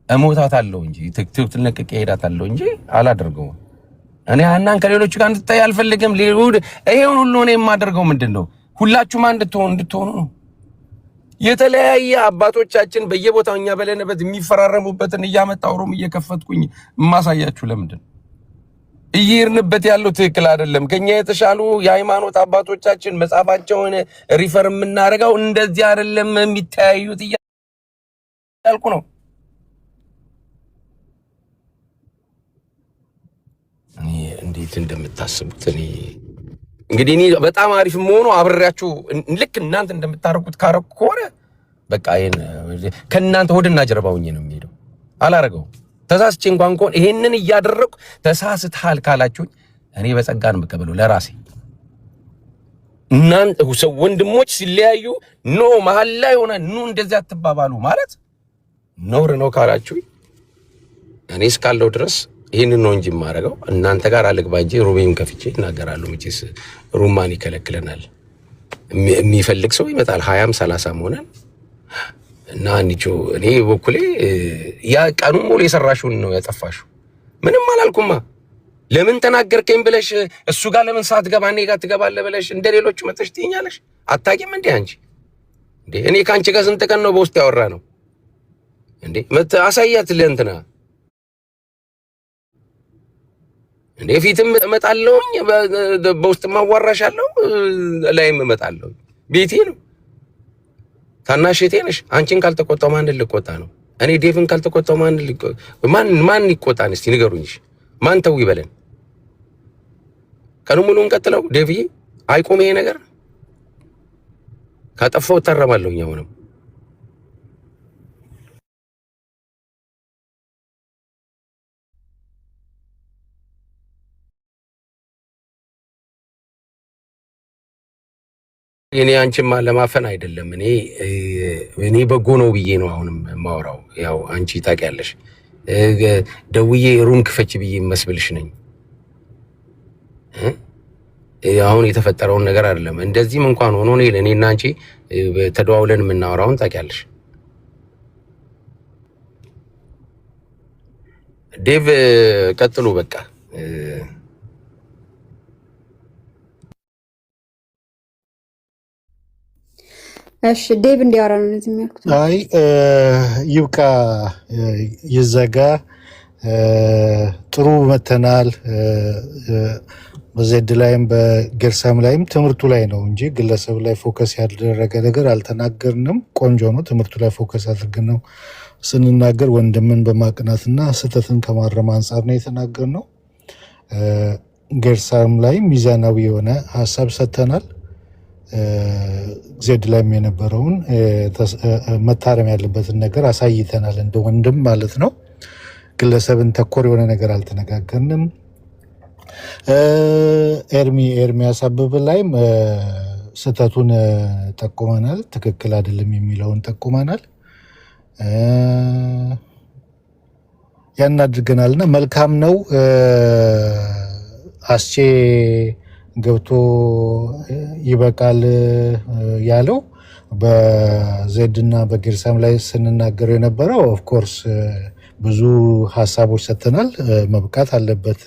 እሞታታለሁ እንጂ ትክክል ለቀቀ ሄዳታለሁ እንጂ አላደርገውም። እኔ ሀናን ከሌሎቹ ጋር እንድትታይ አልፈልግም። ይሄን ሁሉ እኔ የማደርገው ምንድነው ሁላችሁም እንድትሆኑ ነው። የተለያየ አባቶቻችን በየቦታው እኛ በለንበት የሚፈራረሙበትን እያመጣው ሩም እየከፈትኩኝ ማሳያችሁ ለምንድን ነው? እየሄድንበት ያለው ትክክል አይደለም። ከኛ የተሻሉ የሃይማኖት አባቶቻችን መጽሐፋቸውን ሪፈር የምናደርገው እንደዚህ አይደለም የሚታያዩት እያልኩ ነው። እኔ እንዴት እንደምታስቡት እንግዲህ እኔ በጣም አሪፍ መሆኑ አብሬያችሁ ልክ እናንተ እንደምታረቁት ካረኩ ከሆነ በቃ ከእናንተ ሆድና ጀርባውኝ ነው የሚሄደው። አላረገውም። ተሳስቼ እንኳን ይሄንን እያደረኩ ተሳስተሃል ካላችሁኝ እኔ በጸጋን መቀበለው ለራሴ። እናንተ ወንድሞች ሲለያዩ ኖ መሀል ላይ ሆነ ኑ እንደዚህ አትባባሉ ማለት ነውር ነው ካላችሁኝ እኔ እስካለው ድረስ ይሄንን ነው እንጂ ማረጋው እናንተ ጋር አልግባ እንጂ ሩሜን ከፍቼ እናገራለሁ። መቼስ ሩማን ይከለክለናል። የሚፈልግ ሰው ይመጣል 20 30 ሆነን እና አንቺ እኔ በኩሌ ያ ቀኑ ሙሉ የሰራሽውን ነው ያጠፋሽው። ምንም አላልኩማ። ለምን ተናገርከኝ ብለሽ እሱ ጋር ለምን ሳትገባ እኔ ጋር ትገባለህ ብለሽ እንደሌሎቹ መጥተሽ ትይኛለሽ? አታቂም እንዴ አንቺ? እንዴ እኔ ካንቺ ጋር ስንት ቀን ነው በውስጥ ያወራ ነው እንዴ? አሳያት ለእንትና እንዴ ፊትም እመጣለሁኝ በውስጥ ማዋራሻለሁ ላይም እመጣለሁ። ቤቴ ነው። ታናሽቴ ነሽ። አንቺን ካልተቆጣው ማን ልቆጣ ነው? እኔ ዴቭን ካልተቆጣው ማን ይቆጣን? እስቲ ንገሩኝ። ማን ተው ይበለን? ቀኑ ሙሉ እንቀጥለው? ዴቭዬ አይቆም ይሄ ነገር። ካጠፋው ተረማለሁኝ አሁንም እኔ አንቺማ ለማፈን አይደለም። እኔ በጎ ነው ብዬ ነው አሁንም ማወራው። ያው አንቺ ታውቂያለሽ ደውዬ ሩም ክፈች ብዬ መስብልሽ ነኝ። አሁን የተፈጠረውን ነገር አይደለም። እንደዚህም እንኳን ሆኖ እኔና አንቺ ተደዋውለን የምናወራውን ታውቂያለሽ። ዴቭ ቀጥሉ በቃ እሺ ዴቭ እንዲያወራ ነው እንደዚህ የሚያልኩት። አይ ይብቃ፣ ይዘጋ። ጥሩ መተናል። በዜድ ላይም በጌርሳም ላይም ትምህርቱ ላይ ነው እንጂ ግለሰብ ላይ ፎከስ ያደረገ ነገር አልተናገርንም። ቆንጆ ነው። ትምህርቱ ላይ ፎከስ አድርገን ነው ስንናገር ወንድምን በማቅናትና ስህተትን ከማረም አንጻር ነው የተናገርነው። ጌርሳም ላይ ሚዛናዊ የሆነ ሀሳብ ሰጥተናል። ዜድ ላይም የነበረውን መታረም ያለበትን ነገር አሳይተናል፣ እንደ ወንድም ማለት ነው። ግለሰብን ተኮር የሆነ ነገር አልተነጋገርንም። ኤርሚያስ አበበ ላይም ስህተቱን ጠቁመናል፣ ትክክል አይደለም የሚለውን ጠቁመናል። ያን አድርገናልና መልካም ነው። አስቼ ገብቶ ይበቃል ያለው በዜድ እና በጌርሳም ላይ ስንናገር የነበረው ኦፍኮርስ ብዙ ሀሳቦች ሰጥተናል። መብቃት አለበት